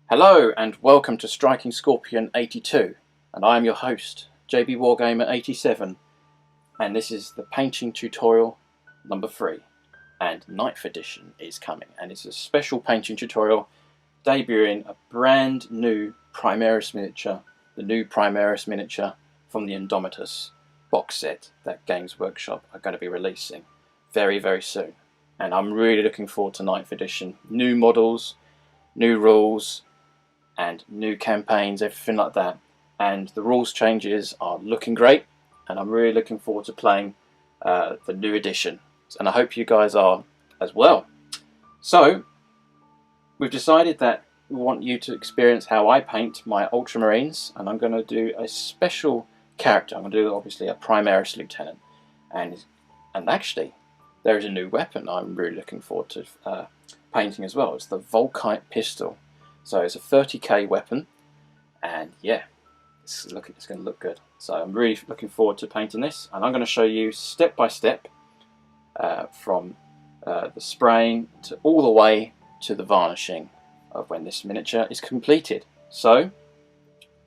Hello and welcome to Striking Scorpion 82, and I am your host, JB Wargamer 87, and this is the painting tutorial number 3, and 9th edition is coming, and it's a special painting tutorial debuting a brand new Primaris miniature, the new Primaris miniature from the Indomitus box set that Games Workshop are going to be releasing very, very soon, and I'm really looking forward to 9th edition. New models, new rules, and new campaigns, everything like that, and the rules changes are looking great, and I'm really looking forward to playing the new edition, and I hope you guys are as well. So we've decided that we want you to experience how I paint my Ultramarines, and I'm going to do a special character. I'm going to do obviously a Primaris Lieutenant, and actually there is a new weapon I'm really looking forward to painting as well. It's the Folkart pistol. So it's a 30k weapon, and yeah, it's going to look good. So I'm really looking forward to painting this, and I'm going to show you step by step from the spraying to all the way to the varnishing of when this miniature is completed. So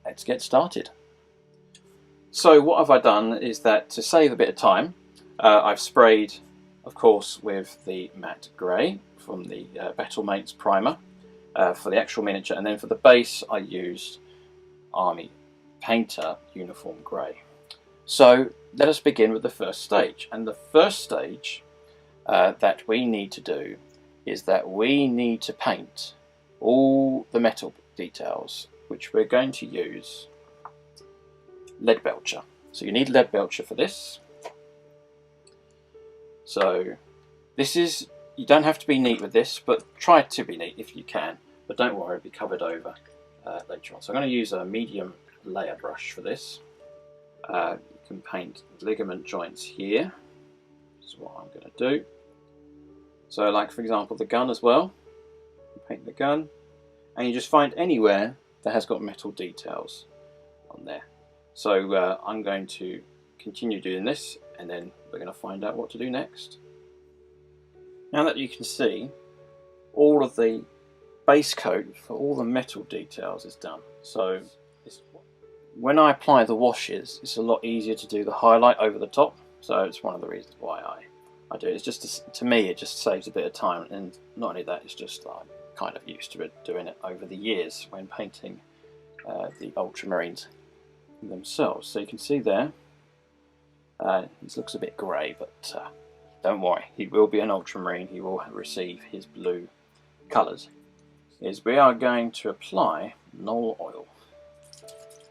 let's get started. So what have I done is that, to save a bit of time, I've sprayed, of course, with the matte grey from the Battlemates primer. For the actual miniature, and then for the base I used Army Painter Uniform Grey. So let us begin with the first stage, and the first stage that we need to do is that we need to paint all the metal details, which we're going to use lead belcher. So you need lead belcher for this. So this is, you don't have to be neat with this, but try to be neat if you can. But don't worry, it'll be covered over later on. So I'm going to use a medium layer brush for this. You can paint ligament joints here. This is what I'm going to do. So like, for example, the gun as well. You paint the gun, and you just find anywhere that has got metal details on there. So I'm going to continue doing this, and then we're going to find out what to do next. Now that you can see, all of the base coat for all the metal details is done. So when I apply the washes, it's a lot easier to do the highlight over the top. So it's one of the reasons why I do it. It's just, to me, it just saves a bit of time, and not only that, it's just I'm kind of used to it, doing it over the years when painting the Ultramarines themselves. So you can see there, this looks a bit grey, but don't worry, he will be an Ultramarine. He will receive his blue colours. Is we are going to apply Nuln oil.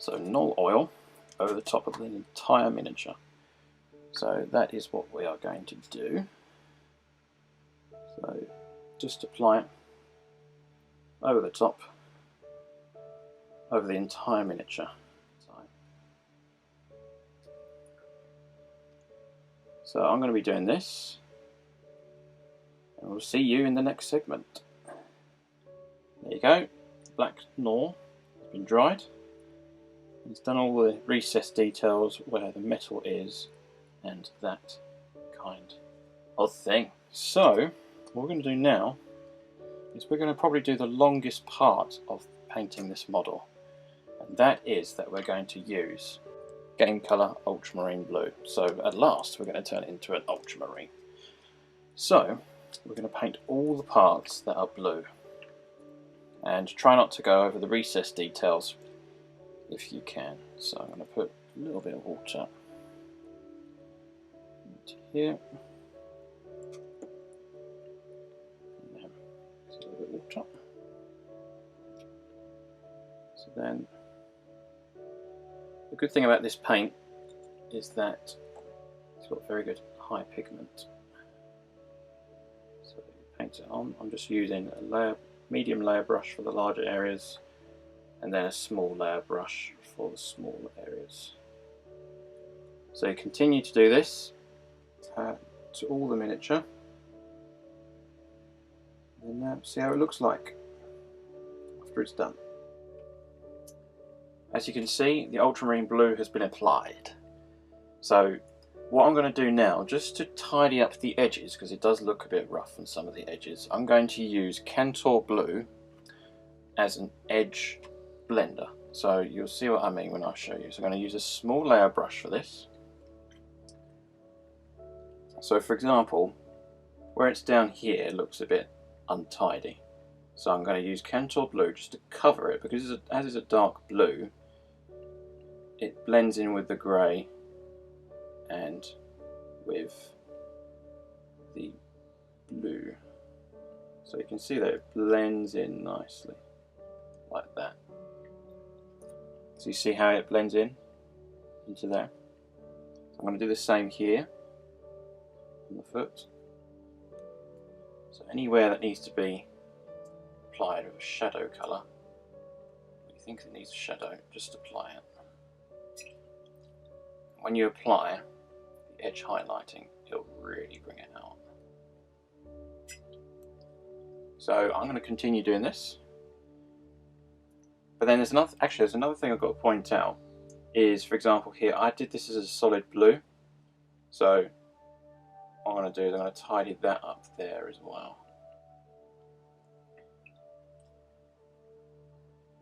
So Nuln oil over the top of the entire miniature. So that is what we are going to do. So just apply it over the top, over the entire miniature. So I'm going to be doing this, and we'll see you in the next segment. There you go, Black Noir has been dried. It's done all the recessed details where the metal is and that kind of thing. So what we're going to do now is we're going to probably do the longest part of painting this model, and that is that we're going to use Game Colour Ultramarine Blue. So at last we're going to turn it into an Ultramarine. So we're going to paint all the parts that are blue, and try not to go over the recessed details if you can. So I'm going to put a little bit of water to here. And then a little bit of water. So then, the good thing about this paint is that it's got very good high pigment. So you paint it on. I'm just using a medium layer brush for the larger areas, and then a small layer brush for the smaller areas. So you continue to do this to all the miniature, and then see how it looks like after it's done. As you can see, the ultramarine blue has been applied. So what I'm going to do now, just to tidy up the edges, because it does look a bit rough on some of the edges, I'm going to use Kantor Blue as an edge blender. So you'll see what I mean when I show you. So I'm going to use a small layer brush for this. So for example, where it's down here it looks a bit untidy. So I'm going to use Kantor Blue just to cover it, because as it's a dark blue, it blends in with the grey and with the blue. So you can see that it blends in nicely, like that. So you see how it blends in into there? I'm going to do the same here on the foot. So anywhere that needs to be applied with a shadow colour, you think it needs a shadow, just apply it. When you apply the edge highlighting, it'll really bring it out. So I'm going to continue doing this. But then there's another thing I've got to point out is, for example, here I did this as a solid blue. So what I'm going to do is I'm going to tidy that up there as well.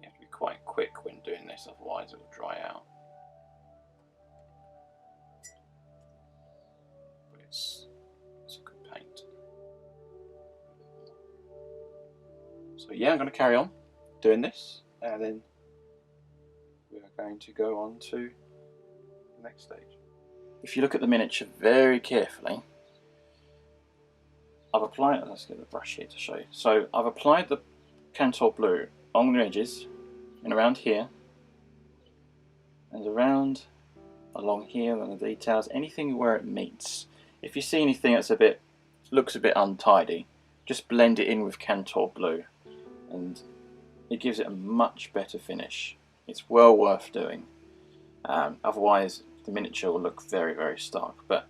You have to be quite quick when doing this, otherwise it will dry out. But it's a good paint. So yeah, I'm going to carry on doing this, and then we are going to go on to the next stage. If you look at the miniature very carefully, I've applied, let's get the brush here to show you. So I've applied the Kantor Blue on the edges and around here and around along here and the details, anything where it meets. If you see anything that's looks a bit untidy, just blend it in with Kantor Blue and it gives it a much better finish. It's well worth doing. Otherwise the miniature will look very, very stark, but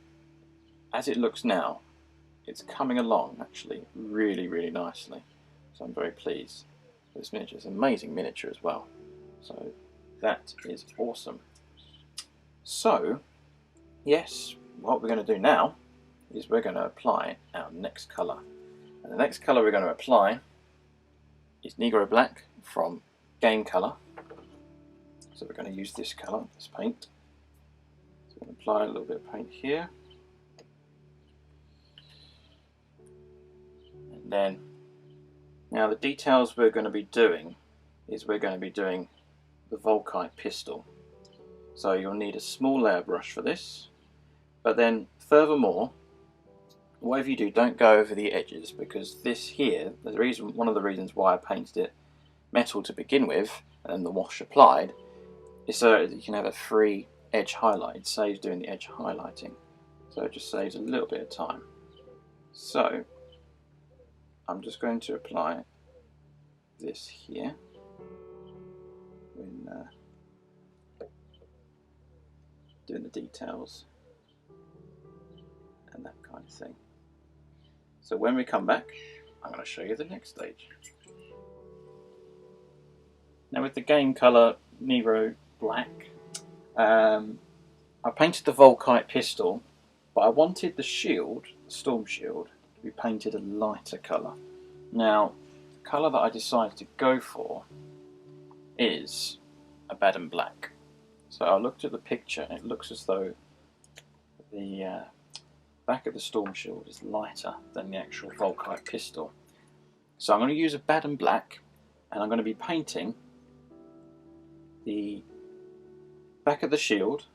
as it looks now, it's coming along actually really, really nicely. So I'm very pleased with this miniature. It's an amazing miniature as well. So that is awesome. So yes, what we're going to do now is we're going to apply our next colour. And the next colour we're going to apply is Negro Black from Game Colour. So we're going to use this colour, this paint. So we're going to apply a little bit of paint here. And then, now the details we're going to be doing is we're going to be doing the Volkite pistol. So you'll need a small layer brush for this. But then furthermore, whatever you do, don't go over the edges, because this here, one of the reasons why I painted it metal to begin with and then the wash applied is so that you can have a free edge highlight. It saves doing the edge highlighting, so it just saves a little bit of time. So I'm just going to apply this here when doing the details and that kind of thing. So when we come back, I'm going to show you the next stage. Now with the Game Colour Negro Black, I painted the Volkite pistol, but I wanted the shield, the Storm Shield, to be painted a lighter colour. Now, the colour that I decided to go for is Abaddon Black. So I looked at the picture and it looks as though the back of the Storm Shield is lighter than the actual Volkite pistol. So I'm going to use Abaddon Black, and I'm going to be painting the back of the shield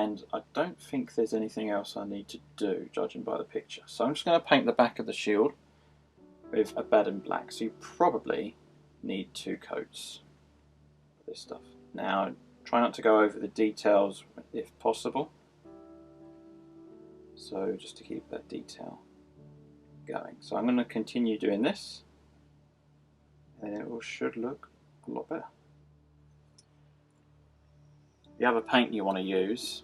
and I don't think there's anything else I need to do, judging by the picture. So I'm just going to paint the back of the shield with Abaddon Black. So you probably need 2 coats of this stuff. Now, try not to go over the details if possible. So just to keep that detail going. So I'm going to continue doing this, and it should look a lot better. The other paint you want to use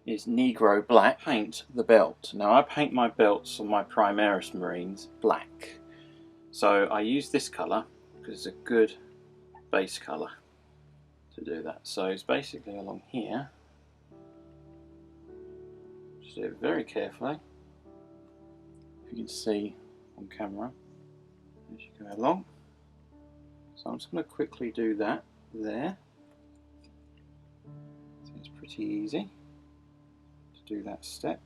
is Negro Black. Paint the belt. Now I paint my belts on my Primaris Marines black. So I use this colour because it's a good base colour to do that. So it's basically along here. Just do it very carefully. If you can see on camera as you go along. So I'm just going to quickly do that there. So it's pretty easy to do that step.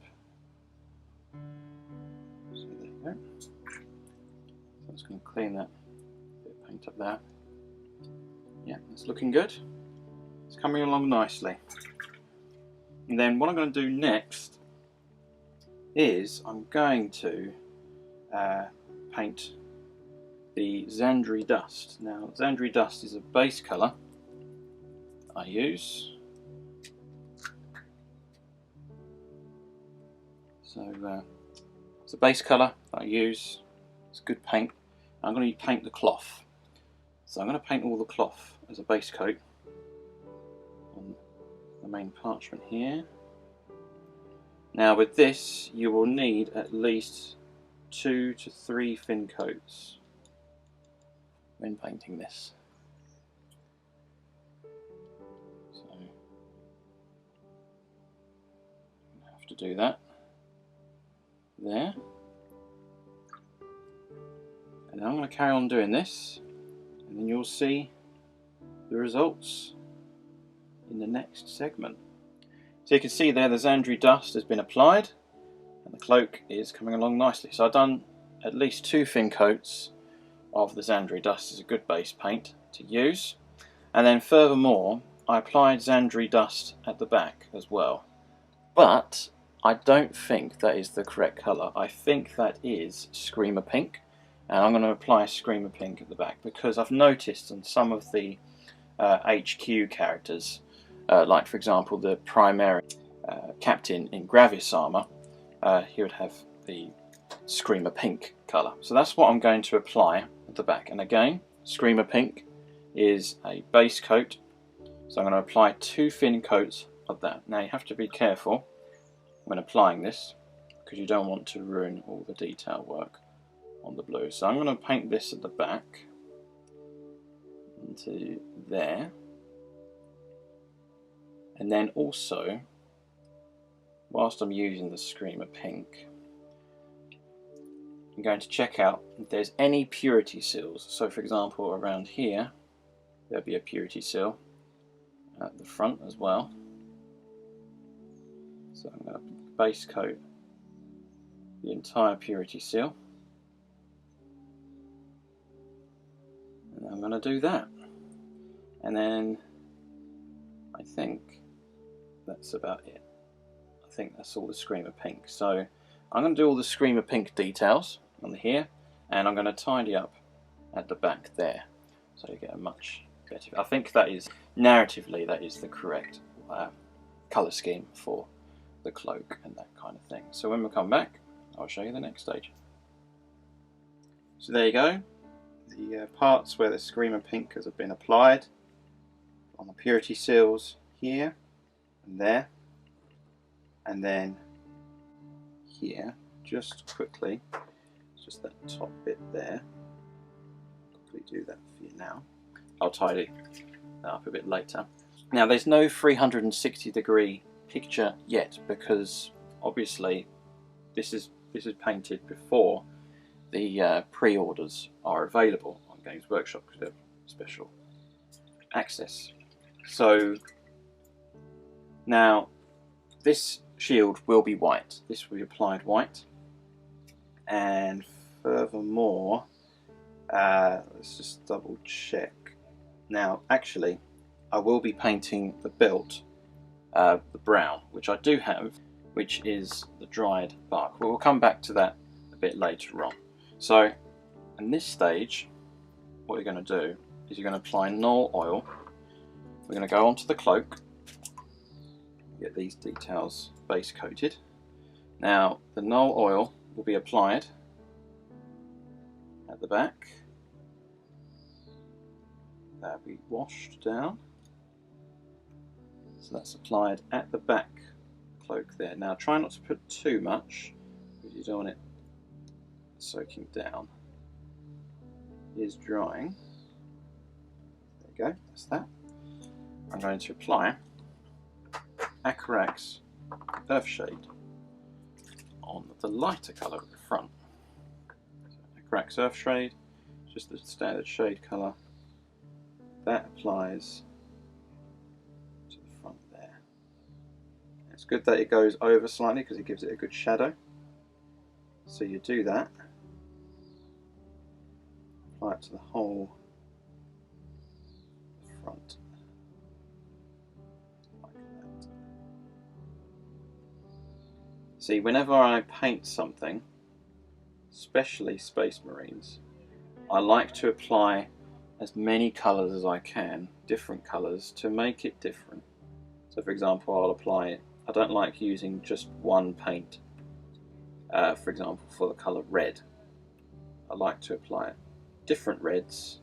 So there you go. So I'm just going to clean that bit of paint up there. Yeah, it's looking good. It's coming along nicely. And then what I'm going to do next is I'm going to paint the Zendrii Dust. Now, Zendrii Dust is a base colour I use. So it's a base colour that I use. It's good paint. I'm going to paint the cloth. So I'm going to paint all the cloth as a base coat on the main parchment here. Now with this you will need at least 2 to 3 thin coats when painting this. So you have to do that there. And then I'm going to carry on doing this, and then you'll see the results in the next segment. So you can see there the Zendrii Dust has been applied and the cloak is coming along nicely. So I've done at least 2 thin coats of the Zendrii Dust as a good base paint to use. And then furthermore, I applied Zendrii Dust at the back as well. But I don't think that is the correct colour. I think that is Screamer Pink. And I'm going to apply Screamer Pink at the back because I've noticed on some of the HQ characters, like for example the Primaris captain in Gravis armour, he would have the Screamer Pink colour. So that's what I'm going to apply at the back. And again, Screamer Pink is a base coat, so I'm going to apply 2 thin coats of that. Now you have to be careful when applying this because you don't want to ruin all the detail work on the blue. So I'm going to paint this at the back into there. And then also, whilst I'm using the Screamer Pink, I'm going to check out if there's any purity seals. So for example, around here, there'll be a purity seal at the front as well. So I'm going to base coat the entire purity seal. And I'm going to do that. And then I think that's about it. I think that's all the Screamer Pink. So I'm going to do all the Screamer Pink details on here, and I'm going to tidy up at the back there, so you get a much better. I think that is, narratively, that is the correct colour scheme for the cloak and that kind of thing. So when we come back, I'll show you the next stage. So there you go, the parts where the Screamer Pink has been applied on the purity seals here and there, and then here, just quickly, just that top bit there. Quickly do that for you now. I'll tidy that up a bit later. Now there's no 360-degree picture yet because obviously this is painted before the pre-orders are available on Games Workshop because they have special access. So now this shield will be white. This will be applied white, and furthermore, let's just double check. Now actually I will be painting the belt the brown, which I do have, which is the Dryad Bark. But we'll come back to that a bit later on. So in this stage, what you're going to do is you're going to apply Nuln oil. We're going to go onto the cloak, get these details base coated. Now the Nuln oil will be applied at the back. That'll be washed down. So that's applied at the back cloak there. Now try not to put too much because you don't want it soaking down. It is drying. There you go, that's that. I'm going to apply Acrylic Earthshade on the lighter colour at the front. So Acrylic Earthshade, just the standard shade colour. That applies to the front there. It's good that it goes over slightly because it gives it a good shadow. So you do that. Apply it to the whole front. Like that. See, whenever I paint something, especially Space Marines, I like to apply as many colours as I can, different colours, to make it different. So for example, I'll apply it, I don't like using just one paint, for example for the colour red. I like to apply different reds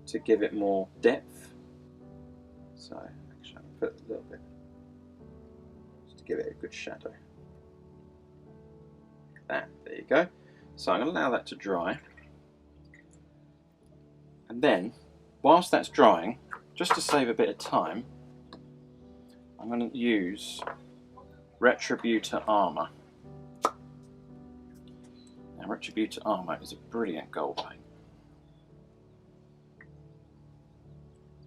to give it more depth. So actually I'll put a little bit, just to give it a good shadow. There you go. So I'm going to allow that to dry. And then, whilst that's drying, just to save a bit of time, I'm going to use Retributor Armour. Now, Retributor Armour is a brilliant gold paint.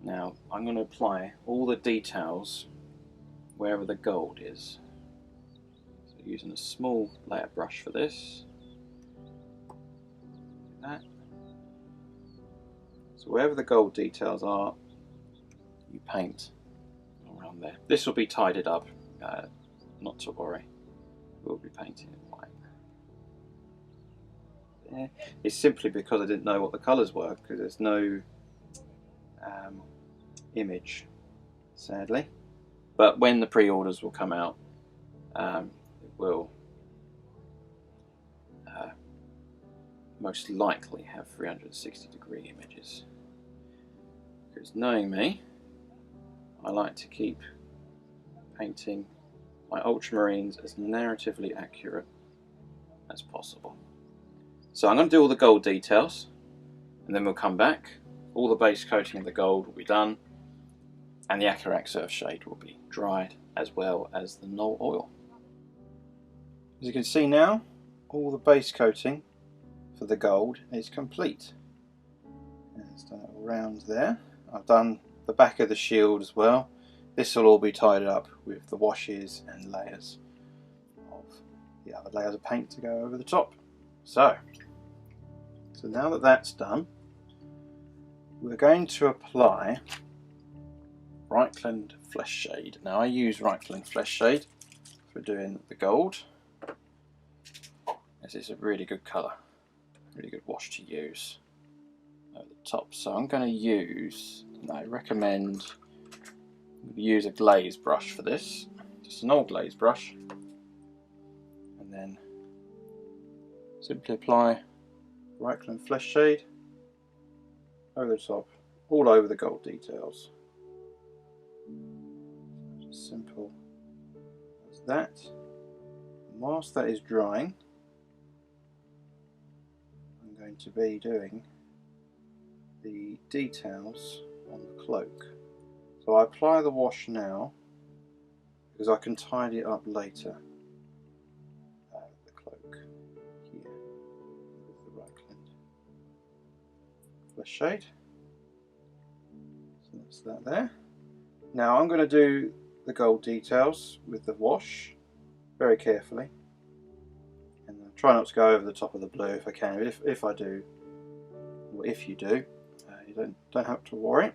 Now, I'm going to apply all the details wherever the gold is. So, using a small layer brush for this. Like that. So wherever the gold details are, you paint around there. This will be tidied up, not to worry. We'll be painting it white. There. It's simply because I didn't know what the colours were, because there's no image, sadly. But when the pre-orders will come out, it will most likely have 360-degree images. Because knowing me, I like to keep painting my Ultramarines as narratively accurate as possible. So I'm going to do all the gold details, and then we'll come back. All the base coating of the gold will be done, and the Acrylic Earthshade will be dried, as well as the Nuln oil. As you can see now, all the base coating for the gold is complete. And it's done all around there. I've done the back of the shield as well. This will all be tied up with the washes and layers of the other layers of paint to go over the top. So now that that's done, we're going to apply Rakarth Flesh Shade. Now I use Rakarth Flesh Shade for doing the gold, as it's a really good colour, really good wash to use over the top. So I'm going to use, and I recommend use a glaze brush for this, just an old glaze brush, and then simply apply Rakarth Flesh Shade over the top, all over the gold details. Just simple as that. And whilst that is drying, I'm going to be doing the details on the cloak. So I apply the wash now because I can tidy it up later. The cloak here with the Rakarth Flesh Shade. So that's that there. Now I'm going to do the gold details with the wash very carefully, and I'll try not to go over the top of the blue if I can. If I do, or if you do, you don't have to worry,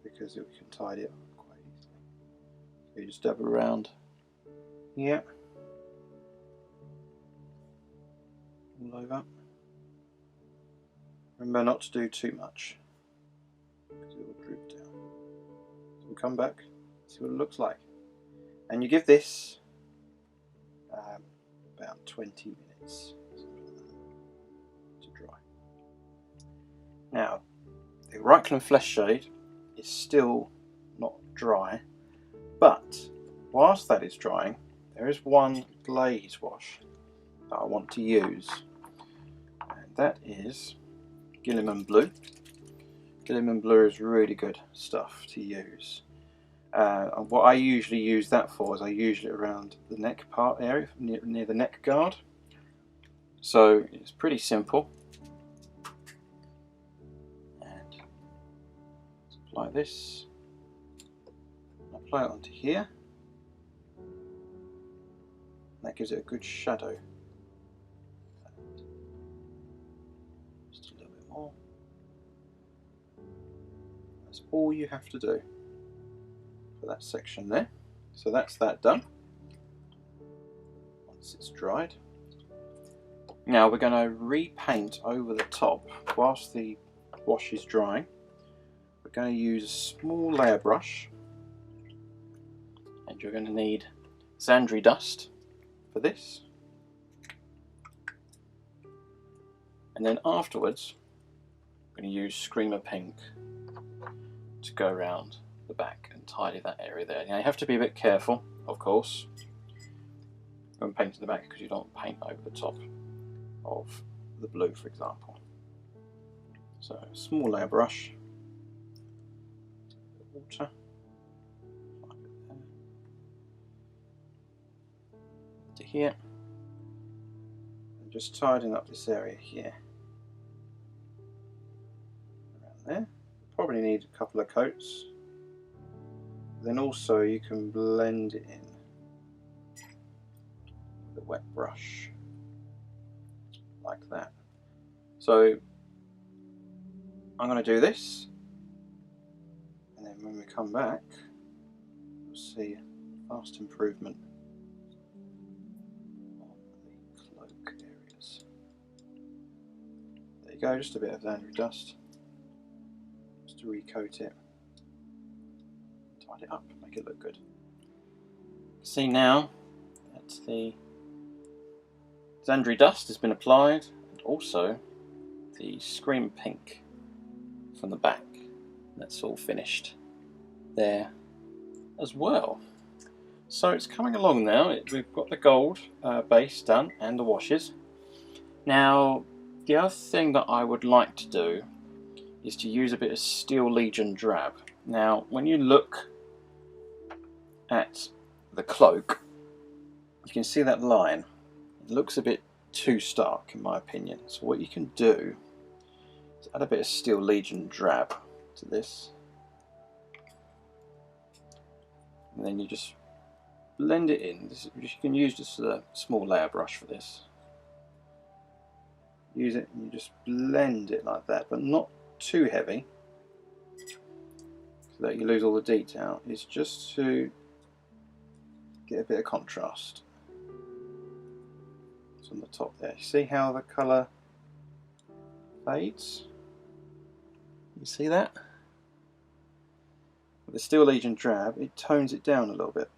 because you can tidy it up quite easily. You just dab around here, all over. Remember not to do too much, because it will droop down. So we'll come back, see what it looks like. And you give this about 20 minutes to dry. Now, the Reikland Flesh shade is still not dry, but whilst that is drying, there is one glaze wash that I want to use, and that is Guilliman Blue. Guilliman Blue is really good stuff to use. And what I usually use that for is I use it around the neck part area, near the neck guard. So it's pretty simple. And apply this. Apply it onto here. That gives it a good shadow. Just a little bit more. That's all you have to do for that section there. So that's that done. Once it's dried. Now we're going to repaint over the top whilst the wash is drying. We're going to use a small layer brush, and you're going to need Zendrii Dust for this. And then afterwards, I'm going to use Screamer Pink to go around the back and tidy that area there. Now you have to be a bit careful, of course, when painting the back, because you don't paint over the top of the blue, for example. So a small layer brush, water, to here, and just tidying up this area here, around there. Probably need a couple of coats. Then also you can blend it in with a wet brush, like that. So I'm going to do this, and then when we come back, we'll see a fast improvement on the cloak areas. There you go, just a bit of Zendrii Dust, just to recoat it, tidy it up, make it look good. See now that the Zendrii Dust has been applied, and also the Scream Pink from the back. That's all finished there as well. So it's coming along now. We've got the gold base done and the washes. Now the other thing that I would like to do is to use a bit of Steel Legion drab. Now when you look at the cloak, you can see that line. It looks a bit too stark in my opinion. So what you can do is add a bit of Steel Legion drab to this, and then you just blend it in. You can use just a small layer brush for this. Use it and you just blend it like that, but not too heavy so that you lose all the detail. It's just to get a bit of contrast. It's on the top there. See how the colour fades? You see that? With the Steel Legion drab, it tones it down a little bit.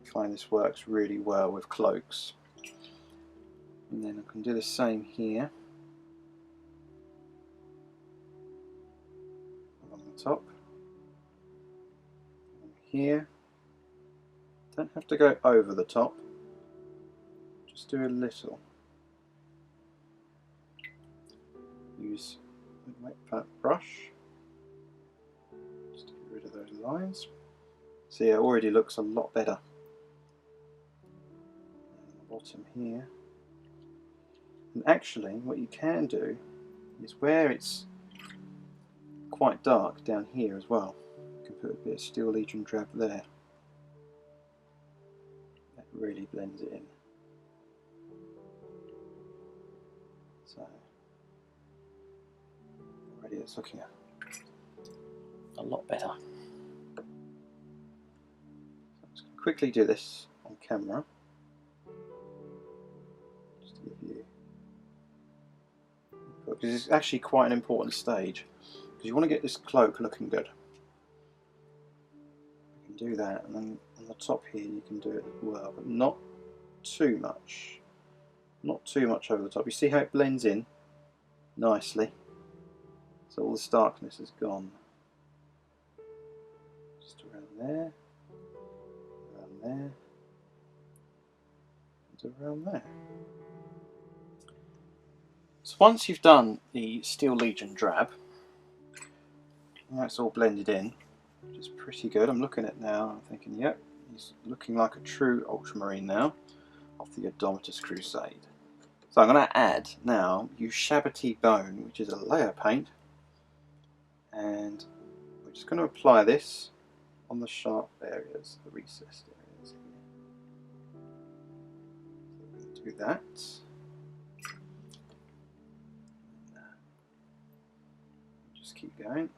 I find this works really well with cloaks. And then I can do the same here. Along the top. And here. Don't have to go over the top. Just do a little. Use a wet pat brush just to get rid of those lines. See, it already looks a lot better. And the bottom here. And actually, what you can do is where it's quite dark down here as well, you can put a bit of Steel Legion drab there. That really blends it in. So already it's looking a lot better. quickly do this on camera, just to give you, because it's actually quite an important stage, because you want to get this cloak looking good. You can do that, and then on the top here you can do it as well, but not too much. Not too much over the top. You see how it blends in nicely? So all the starkness is gone. Just around there, and around there. So once you've done the Steel Legion drab, and that's all blended in, which is pretty good. I'm looking at it now, I'm thinking, yep, he's looking like a true Ultramarine now, off the Indomitus Crusade. So I'm going to add now Ushabti Bone, which is a layer paint, and we're just going to apply this on the sharp areas, the recessed areas here. So we're going to do that. Just keep going.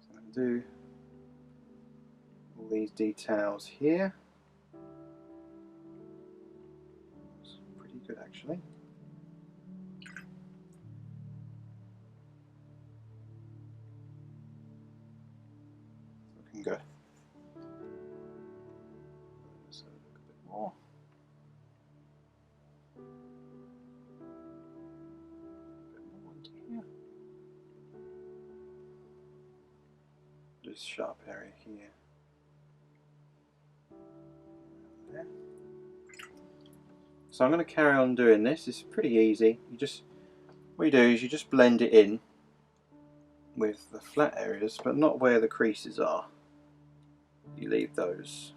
So I'm going to do all these details here. It's pretty good actually. Looking good. So look a bit more. A bit more into here. This sharp area here. There. So I'm going to carry on doing this. It's pretty easy. What you do is you just blend it in with the flat areas, but not where the creases are. You leave those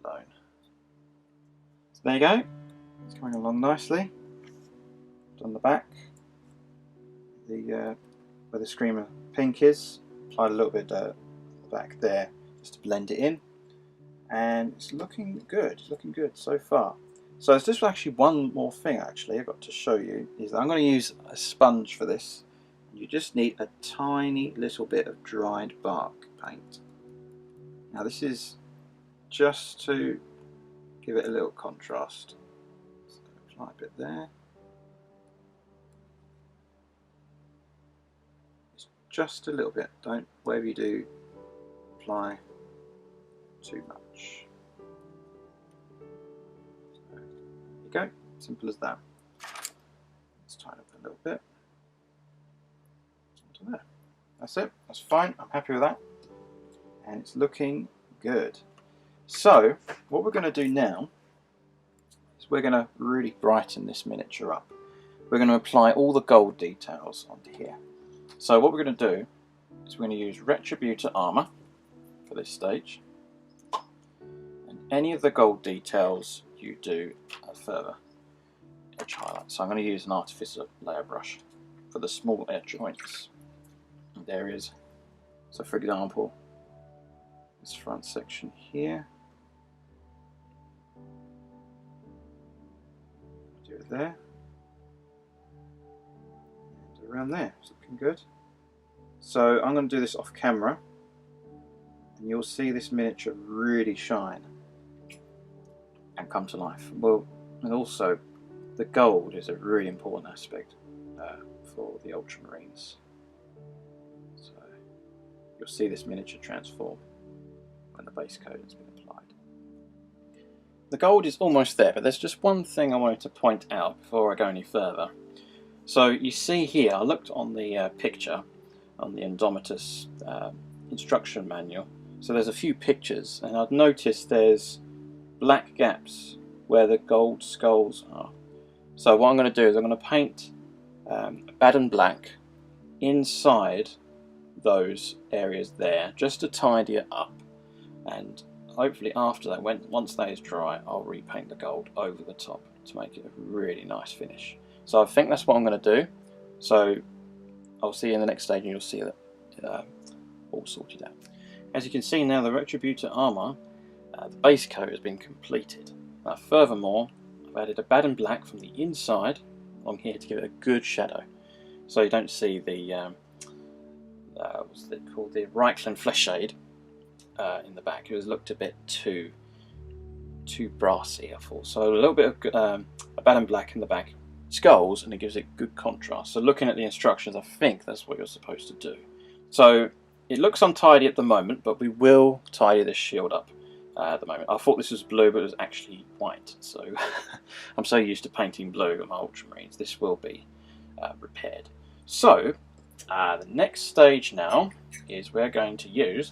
alone. So there you go. It's coming along nicely. On the back, where the Screamer pink is, applied a little bit on the back there just to blend it in, and it's looking good. It's looking good so far. So there's just actually one more thing actually I've got to show you, is that I'm going to use a sponge for this. You just need a tiny little bit of Dryad Bark paint. Now this is just to give it a little contrast. So apply a bit there. Just a little bit. Don't, whatever you do, apply too much. So, there you go. Simple as that. Let's tighten up a little bit. Onto there. That's it. That's fine. I'm happy with that. And it's looking good. So, what we're going to do now is we're going to really brighten this miniature up. We're going to apply all the gold details onto here. So what we're going to do is we're going to use Retributor Armour for this stage, and any of the gold details you do a further edge highlight. So I'm going to use an artificial layer brush for the small edge joints and areas. So for example, this front section here, do it there. Around there, it's looking good. So I'm going to do this off camera, and you'll see this miniature really shine and come to life. Well, and also the gold is a really important aspect for the Ultramarines. So you'll see this miniature transform when the base coat has been applied. The gold is almost there, but there's just one thing I wanted to point out before I go any further. So you see here, I looked on the picture on the Indomitus instruction manual. So there's a few pictures, and I've noticed there's black gaps where the gold skulls are. So what I'm going to do is I'm going to paint Abaddon Black inside those areas there, just to tidy it up. And hopefully after that, once that is dry, I'll repaint the gold over the top to make it a really nice finish. So I think that's what I'm going to do. So I'll see you in the next stage, and you'll see that all sorted out. As you can see now, the Retributor Armour, the base coat has been completed. Furthermore, I've added Abaddon Black from the inside along here to give it a good shadow. so you don't see the what's it called, the Reikland flesh shade in the back. It was looked a bit too brassy, I thought. So a little bit of Abaddon Black in the back skulls, and it gives it good contrast. So looking at the instructions, I think that's what you're supposed to do. So it looks untidy at the moment, but we will tidy this shield up at the moment. I thought this was blue, but it was actually white. So I'm so used to painting blue on my Ultramarines, this will be repaired. So the next stage now is we're going to use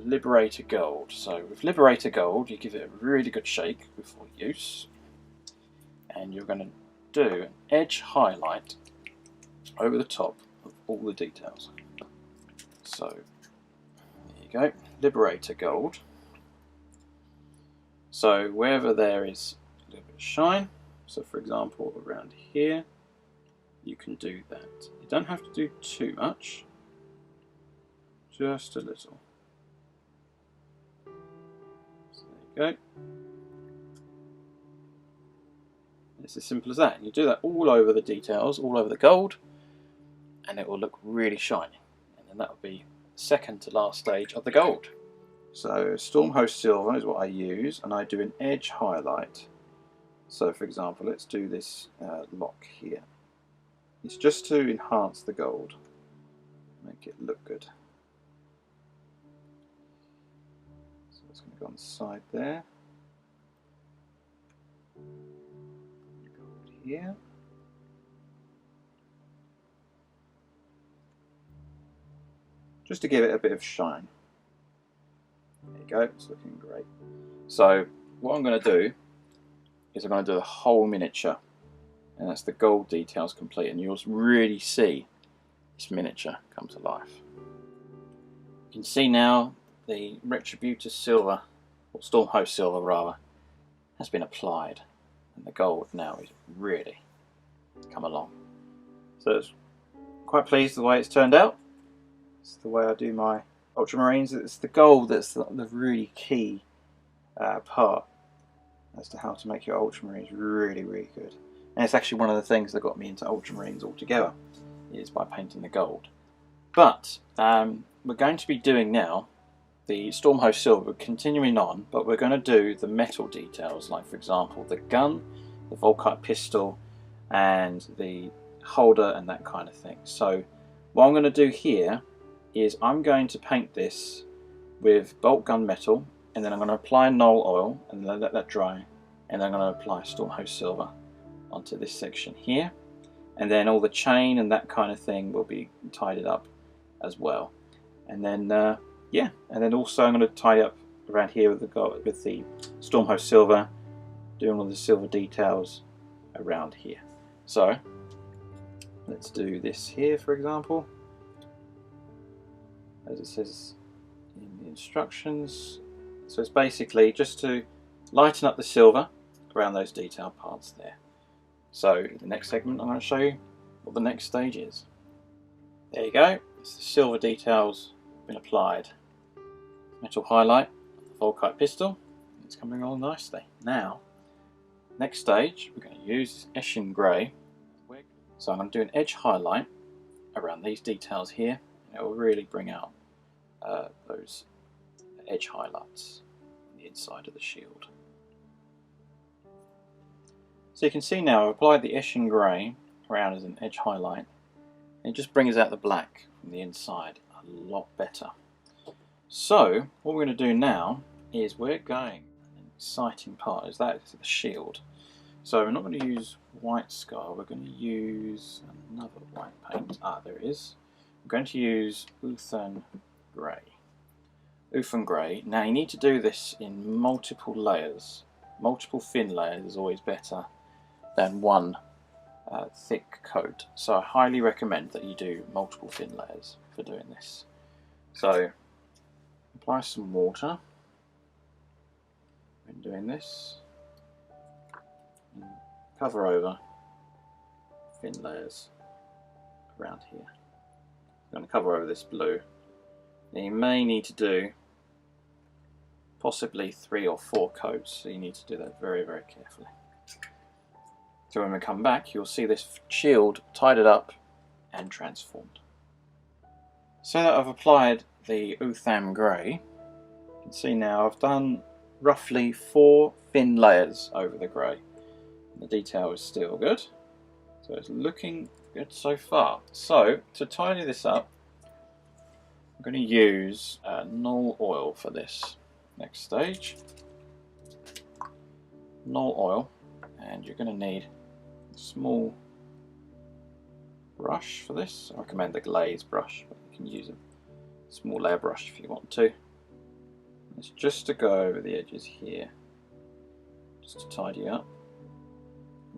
Liberator Gold. So with Liberator Gold, you give it a really good shake before use, and you're going to do an edge highlight over the top of all the details. So there you go, Liberator Gold. So wherever there is a little bit of shine, so for example around here, you can do that. You don't have to do too much, just a little. So there you go. It's as simple as that. And you do that all over the details, all over the gold, and it will look really shiny. And then that will be the second to last stage of the gold. So Stromhost Silver is what I use, and I do an edge highlight. So for example, let's do this lock here. It's just to enhance the gold, make it look good. So it's going to go on the side there. Gold here. Just to give it a bit of shine. There you go, it's looking great. So what I'm going to do is I'm going to do the whole miniature, and that's the gold details complete, and you'll really see this miniature come to life. You can see now the Retributor Silver, or Stromhost Silver rather, has been applied, and the gold now is really come along. So it's quite pleased with the way it's turned out. It's the way I do my Ultramarines. It's the gold that's the really key part as to how to make your Ultramarines really, really good. And it's actually one of the things that got me into Ultramarines altogether, is by painting the gold. But we're going to be doing now the Stromhost Silver, continuing on, but we're going to do the metal details, like for example the gun, the Folkart pistol, and the holder and that kind of thing. So what I'm going to do here is I'm going to paint this with bolt gun metal, and then I'm going to apply Nuln oil and then let that dry, and then I'm going to apply Stromhost Silver onto this section here, and then all the chain and that kind of thing will be tidied up as well. And then yeah, and then also I'm going to tie up around here with the Stromhost Silver, doing all the silver details around here. So let's do this here, for example, as it says in the instructions. So it's basically just to lighten up the silver around those detail parts there. So in the next segment I'm going to show you what the next stage is. There you go, it's the silver details been applied. Metal highlight, Folkart pistol, it's coming along nicely. Now, next stage we're going to use Eshin Grey. So I'm going to do an edge highlight around these details here, and it will really bring out those edge highlights on the inside of the shield. So you can see now I've applied the Eshin Grey around as an edge highlight, and it just brings out the black from the inside a lot better. So what we're going to do now is we're going, an exciting part is that is the shield. So we're not going to use white scar, we're going to use another white paint. Ah, there it is. We're going to use Lothern Grey. Lothern Grey. Now you need to do this in multiple layers. Multiple thin layers is always better than one thick coat. So I highly recommend that you do multiple thin layers for doing this. So apply some water when doing this. And cover over thin layers around here. I'm going to cover over this blue. Now you may need to do possibly 3 or 4 coats, so you need to do that very, very carefully. So when we come back, you'll see this shield tidied up and transformed. So that I've applied the Ultramarine Grey, you can see now I've done roughly 4 thin layers over the grey. The detail is still good, so it's looking good so far. So to tidy this up, I'm going to use Nuln oil for this next stage. Nuln oil, and you're going to need a small brush for this. I recommend the Glaze brush, but you can use a small layer brush if you want to. It's just to go over the edges here, just to tidy up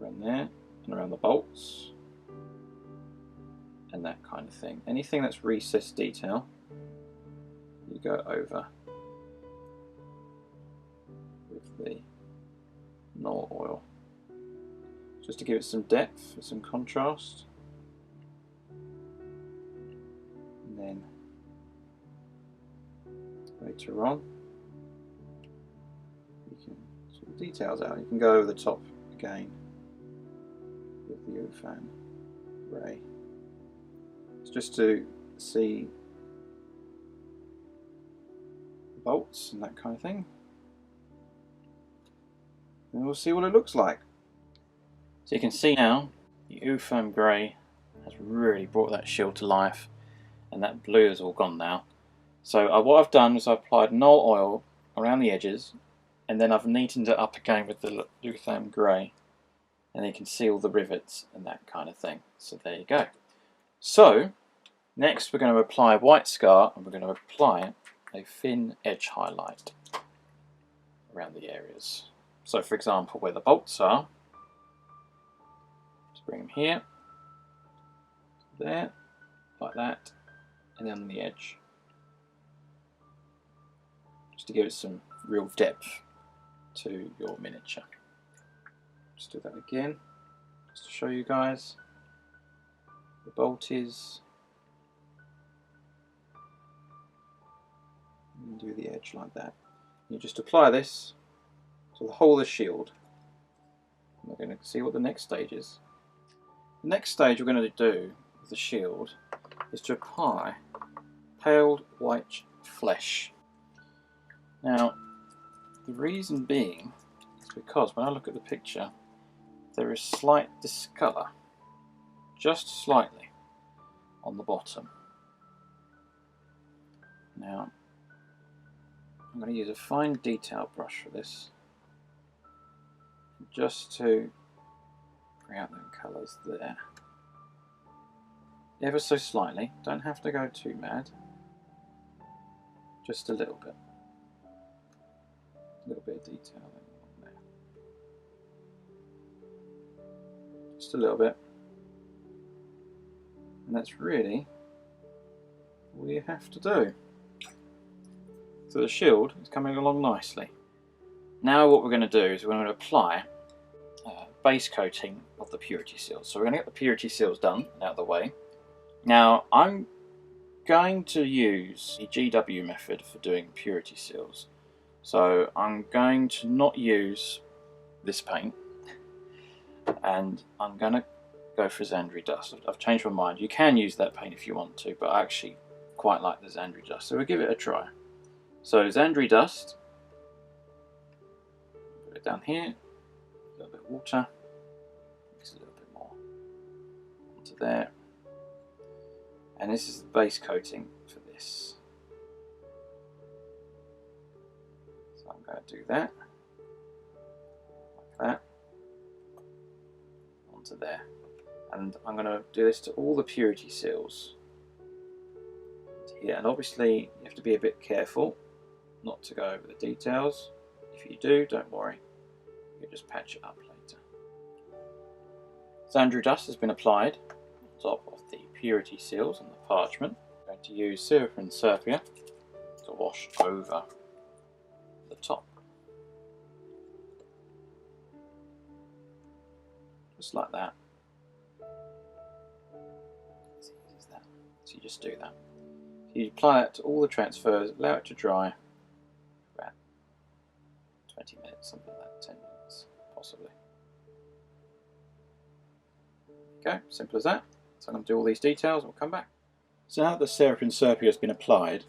around there and around the bolts and that kind of thing. Anything that's recessed detail, you go over with the Nuln oil, just to give it some depth and some contrast. And then later on, you can sort the details out. You can go over the top again with the Ultramarine Grey. It's just to see the bolts and that kind of thing. And we'll see what it looks like. So you can see now the Ultramarine Grey has really brought that shield to life, and that blue is all gone now. So what I've done is I've applied Nuln oil around the edges, and then I've neatened it up again with the Ultramarine Grey, and you can see all the rivets and that kind of thing. So there you go. So next we're going to apply white scar, and we're going to apply a thin edge highlight around the areas. So for example, where the bolts are, just bring them here, there, like that, and then on the edge, just to give it some real depth to your miniature. Just do that again, just to show you guys. The bolt is, and do the edge like that. You just apply this to the whole of the shield. We're going to see what the next stage is. The next stage we're going to do with the shield is to apply paled white flesh. Now, the reason being is because when I look at the picture, there is slight discolour, just slightly, on the bottom. Now, I'm going to use a fine detail brush for this, just to bring out them colours there. Ever so slightly, don't have to go too mad, just a little bit. A little bit of detail on there. Just a little bit. And that's really all you have to do. So the shield is coming along nicely. Now what we're going to do is we're going to apply base coating of the purity seals. So we're going to get the purity seals done and out of the way. Now I'm going to use the GW method for doing purity seals. So I'm going to not use this paint, and I'm going to go for Zendrii Dust. I've changed my mind. You can use that paint if you want to, but I actually quite like the Zendrii Dust, so we'll give it a try. So Zendrii Dust, put it down here, a little bit of water, mix a little bit more onto there, and this is the base coating for this. So I'm going to do that, like that, onto there. And I'm going to do this to all the purity seals here, and obviously you have to be a bit careful not to go over the details. If you do, don't worry, you just patch it up later. Zendrii Dust has been applied on top of the purity seals and the parchment. I'm going to use Silver and Sepia to wash over the top, just like that. As easy as that. So you just do that. You apply it to all the transfers, allow it to dry for about 20 minutes, something like that, 10 minutes possibly. Okay, simple as that. So I'm going to do all these details, we'll come back. So now that the Seraphim Sepia has been applied,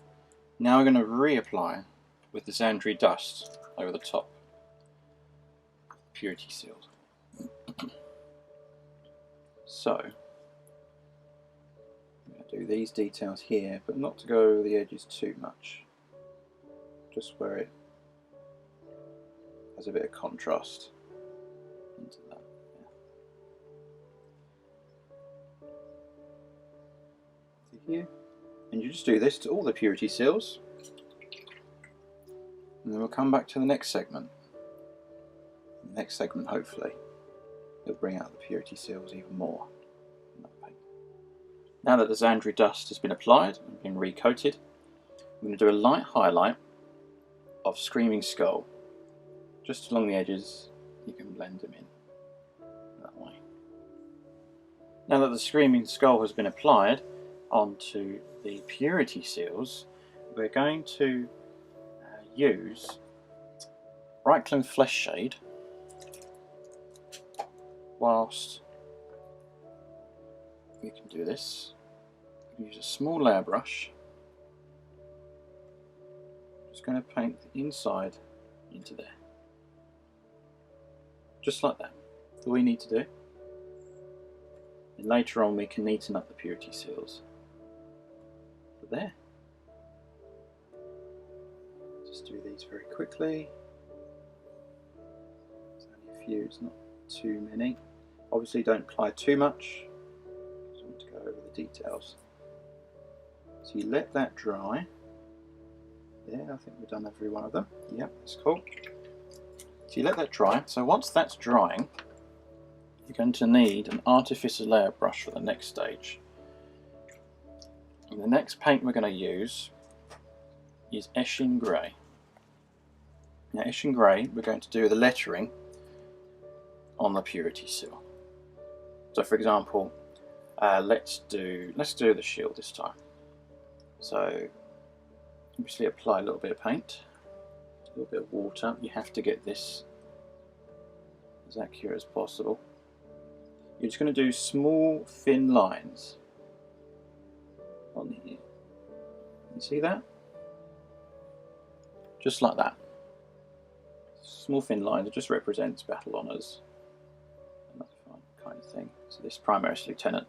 now we're going to reapply with the Zendrii Dust over the top. Purity sealed. So, I'm going to do these details here, but not to go over the edges too much. Just where it has a bit of contrast into that. Here, and you just do this to all the purity seals, and then we'll come back to the next segment. The next segment, hopefully, it'll bring out the purity seals even more. Now that the Zendrii Dust has been applied and been recoated, I'm going to do a light highlight of Screaming Skull, just along the edges. You can blend them in that way. Now that the Screaming Skull has been applied onto the purity seals, we're going to use Reikland Flesh Shade whilst we can do this. Use a small layer brush. Just going to paint the inside into there, just like that. That's all we need to do, and later on we can neaten up the purity seals. There. Just do these very quickly. There's only a few, it's not too many. Obviously don't apply too much, just want to go over the details. So you let that dry. There, I think we've done every one of them. Yep, that's cool. So you let that dry. So once that's drying, you're going to need an artificer layer brush for the next stage. And the next paint we're going to use is Eshin Grey. Now Eshin Grey, we're going to do the lettering on the purity seal. So for example, let's do the shield this time. So obviously apply a little bit of paint, a little bit of water. You have to get this as accurate as possible. You're just going to do small thin lines on here. You see that? Just like that. Small thin lines, it just represents battle honours and that kind of thing. So this Primaris Lieutenant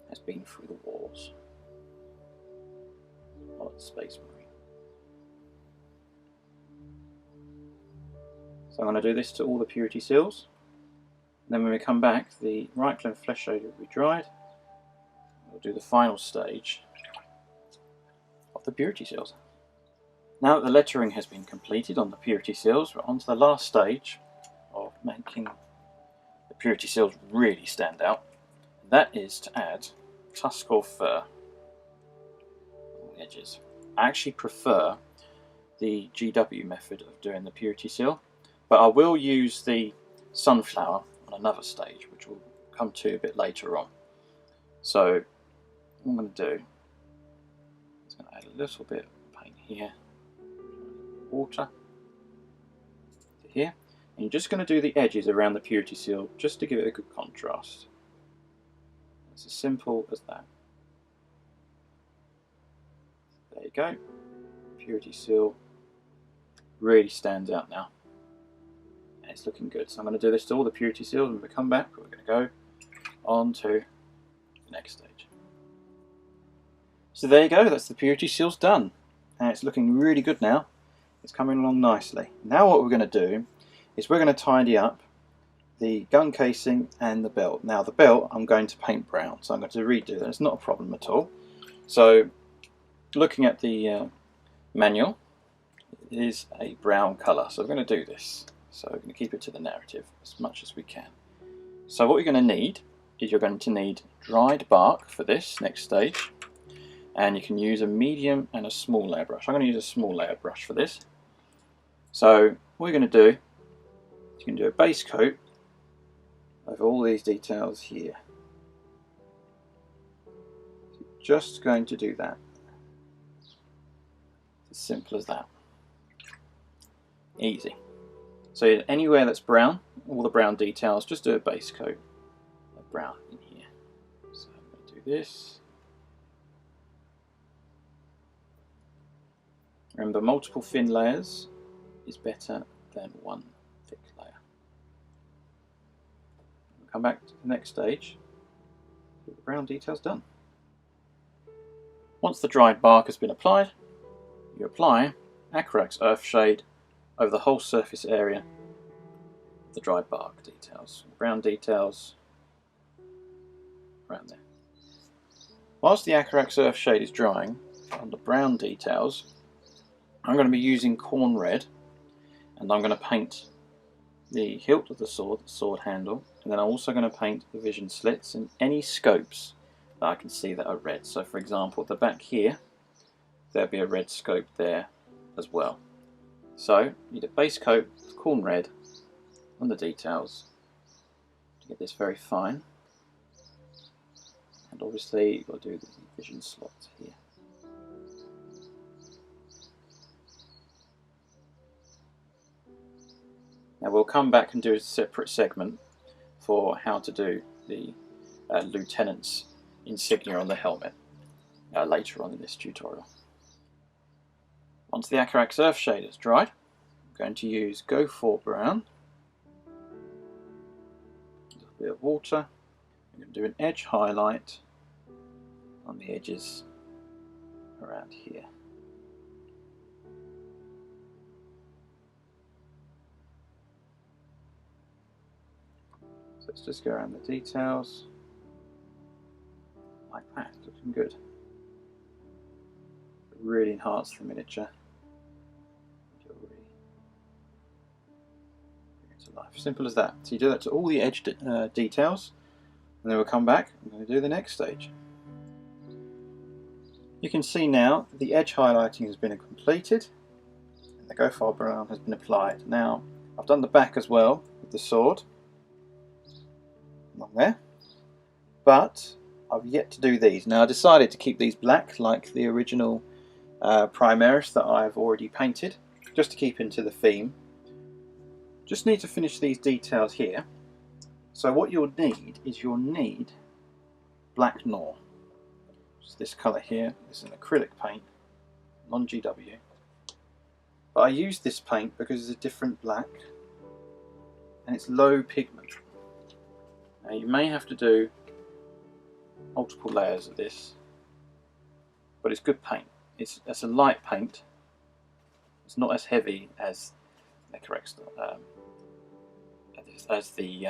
has been through the wars of the Space Marine. So I'm going to do this to all the purity seals. And then when we come back, the Reikland Flesh Shade will be dried. We'll do the final stage of the purity seals. Now that the lettering has been completed on the purity seals, we're on to the last stage of making the purity seals really stand out. That is to add Tuskgor Fur on the edges. I actually prefer the GW method of doing the purity seal, but I will use the sunflower on another stage, which we'll come to a bit later on. So what I'm going to do is going to add a little bit of paint here, water to here, and you're just going to do the edges around the purity seal just to give it a good contrast. It's as simple as that. There you go. Purity seal really stands out now, and it's looking good. So I'm going to do this to all the purity seals, and when we come back we're going to go on to the next stage. So there you go, that's the purity seals done, and it's looking really good now. It's coming along nicely. Now what we're going to do is we're going to tidy up the gun casing and the belt. Now the belt I'm going to paint brown, so I'm going to redo that. It's not a problem at all. So looking at the manual, it is a brown colour, so we're going to do this. So we're going to keep it to the narrative as much as we can. So what you're going to need is you're going to need Dryad Bark for this next stage, and you can use a medium and a small layer brush. I'm going to use a small layer brush for this. So what you're going to do is you can do a base coat over all these details here. So just going to do that. It's as simple as that. Easy. So anywhere that's brown, all the brown details, just do a base coat of brown in here. So I'm going to do this. Remember, multiple thin layers is better than one thick layer. We'll come back to the next stage. Get the brown details done. Once the dried bark has been applied, you apply Acrylic Earthshade over the whole surface area of the dried bark details. Brown details around there. Whilst the Acrylic Earthshade is drying on the brown details, I'm going to be using Khorne Red, and I'm going to paint the hilt of the sword handle, and then I'm also going to paint the vision slits and any scopes that I can see that are red. So for example, at the back here, there'll be a red scope there as well. So you need a base coat of Khorne Red on the details to get this very fine, and obviously you've got to do the vision slots here. Now we'll come back and do a separate segment for how to do the lieutenant's insignia on the helmet later on in this tutorial. Once the Acrylic Earthshade is dried, I'm going to use Go For Brown, a little bit of water. I'm going to do an edge highlight on the edges around here. So let's just go around the details like that, looking good. It really enhances the miniature. You'll really bring it to life. Simple as that. So you do that to all the edge details, and then we'll come back and we're going to do the next stage. You can see now that the edge highlighting has been completed and the Go For Brown has been applied. Now I've done the back as well with the sword along there, but I've yet to do these. Now I decided to keep these black like the original Primaris that I've already painted, just to keep into the theme. Just need to finish these details here. So what you'll need is Black Noir. Just this colour here. This is an acrylic paint, non-GW. But I use this paint because it's a different black and it's low pigment. Now you may have to do multiple layers of this, but it's good paint. It's a light paint. It's not as heavy as the correct as the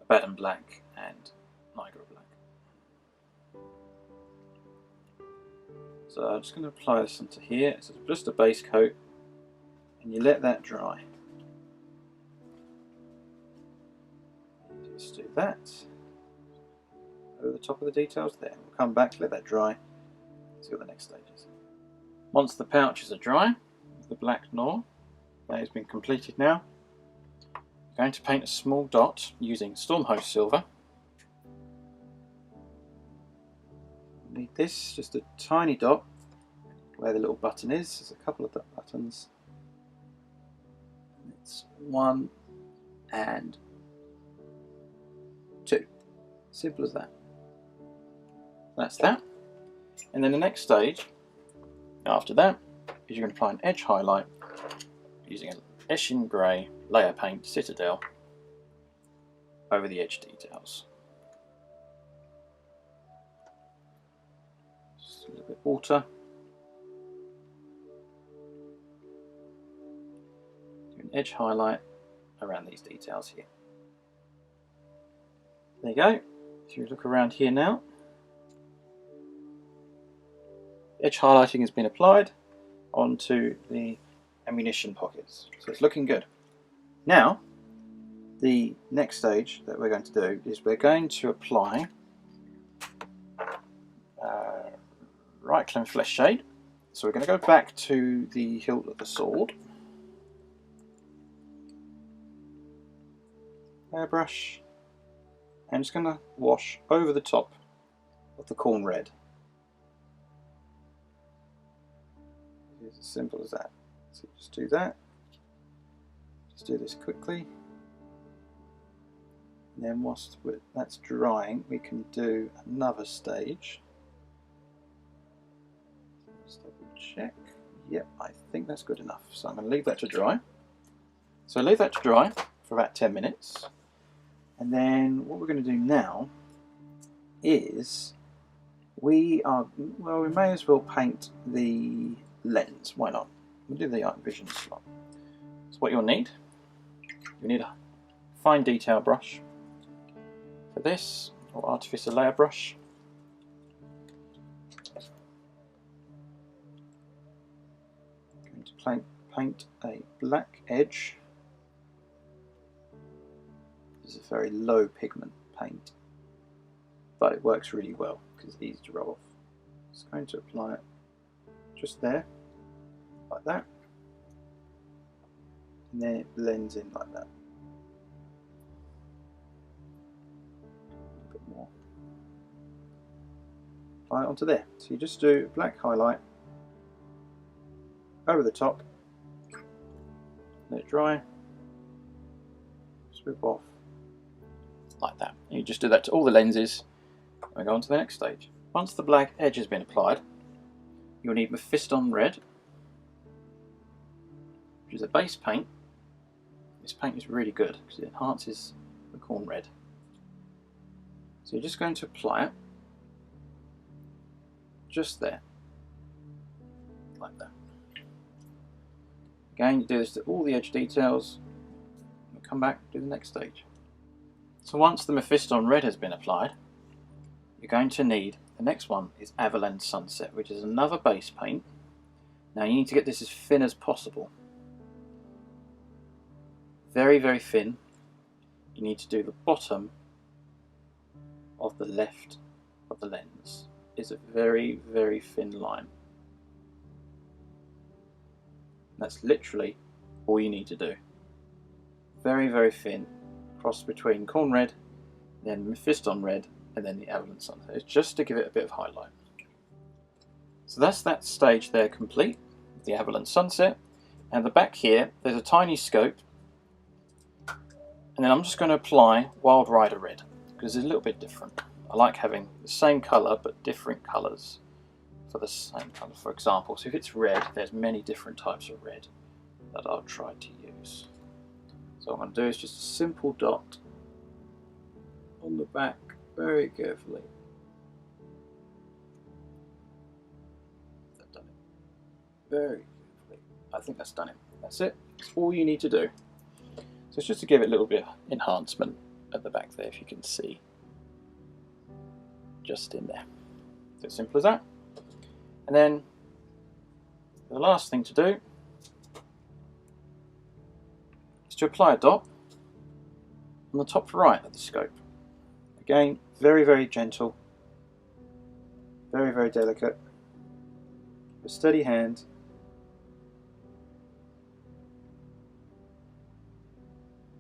Abaddon Black and Niagara Black. So I'm just going to apply this onto here. So it's just a base coat, and you let that dry. Just do that over the top of the details there. We'll come back, let that dry, see what the next stage is. Once the pouches are dry, the Black Noir, that has been completed now, I'm going to paint a small dot using Stromhost Silver. Need this, just a tiny dot where the little button is. There's a couple of buttons. It's 1 and 2. Simple as that. That's that. And then the next stage after that is you're going to apply an edge highlight using an Eshin Grey layer paint Citadel over the edge details. Just a little bit of water. Do an edge highlight around these details here. There you go. If you look around here now, edge highlighting has been applied onto the ammunition pockets, so it's looking good. Now the next stage that we're going to do is we're going to apply Rakarth Flesh shade. So we're going to go back to the hilt of the sword, airbrush, and just going to wash over the top of the Khorne Red. It's as simple as that. So just do that. Just do this quickly. And then whilst that's drying, we can do another stage. Let's double check. Yep, I think that's good enough. So I'm going to leave that to dry. So leave that to dry for about 10 minutes. And then what we're going to do now is we may as well paint the lens. Why not? We'll do the Art Vision slot. So what you'll need a fine detail brush for this, or artificer layer brush. I'm going to paint a black edge. This is a very low pigment paint, but it works really well because it's easy to rub off. Just going to apply it just there, like that, and then it blends in like that. A bit more. Apply it onto there. So you just do a black highlight over the top, let it dry, swoop off like that. And you just do that to all the lenses, and we go on to the next stage. Once the black edge has been applied, you'll need Mephiston Red, which is a base paint. This paint is really good because it enhances the Khorne Red. So you're just going to apply it just there, like that. Again, you do this to all the edge details, and come back to the next stage. So once the Mephiston Red has been applied, you're going to need, the next one is Averland Sunset, which is another base paint. Now you need to get this as thin as possible. Very, very thin. You need to do the bottom of the left of the lens. It's a very, very thin line. That's literally all you need to do. Very, very thin. Cross between Khorne Red, then Mephiston Red, and then the Averland Sunset. It's just to give it a bit of highlight. So that's that stage there complete, the Averland Sunset. And the back here, there's a tiny scope. And then I'm just going to apply Wild Rider Red, because it's a little bit different. I like having the same colour, but different colours for the same colour. For example, so if it's red, there's many different types of red that I'll try to use. So what I'm going to do is just a simple dot on the back, very carefully. That's done it. Very carefully. I think that's done it. That's it. That's all you need to do. So it's just to give it a little bit of enhancement at the back there, if you can see. Just in there. So simple as that. And then the last thing to do is to apply a dot on the top right of the scope. Again, very, very gentle, very, very delicate, with a steady hand.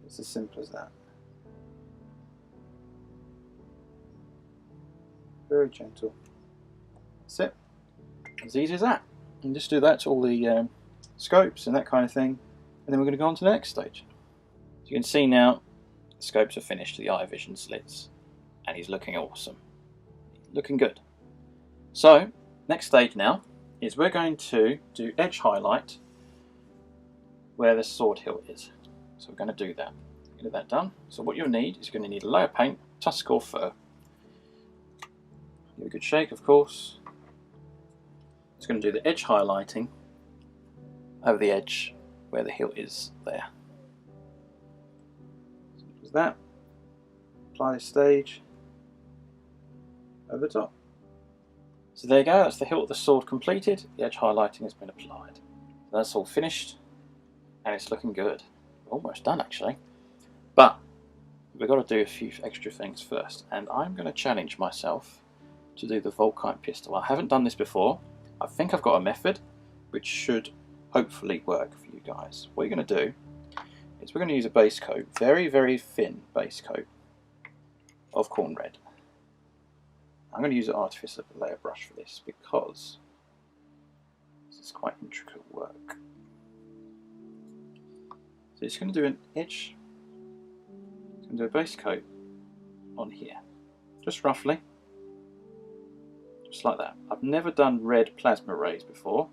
It's as simple as that. Very gentle. That's it. As easy as that. And just do that to all the scopes and that kind of thing. And then we're going to go on to the next stage. As you can see now, the scopes are finished, the eye vision slits. And he's looking awesome. Looking good. So, next stage now is we're going to do edge highlight where the sword hilt is. So we're going to do that. Get that done. So what you'll need is you're going to need a layer paint, Tuskgor Fur. Give it a good shake, of course. It's going to do the edge highlighting over the edge where the hilt is there. Simple as that. Apply the stage over the top. So there you go, that's the hilt of the sword completed. The edge highlighting has been applied. So that's all finished and it's looking good. Almost done actually. But we've got to do a few extra things first, and I'm going to challenge myself to do the Folkart pistol. I haven't done this before. I think I've got a method which should hopefully work for you guys. What you're going to do is we're going to use a base coat, very, very thin base coat of Khorne Red. I'm going to use an artificer layer brush for this because this is quite intricate work. So it's going to do an edge, it's going to do a base coat on here, just roughly, just like that. I've never done red plasma rays before,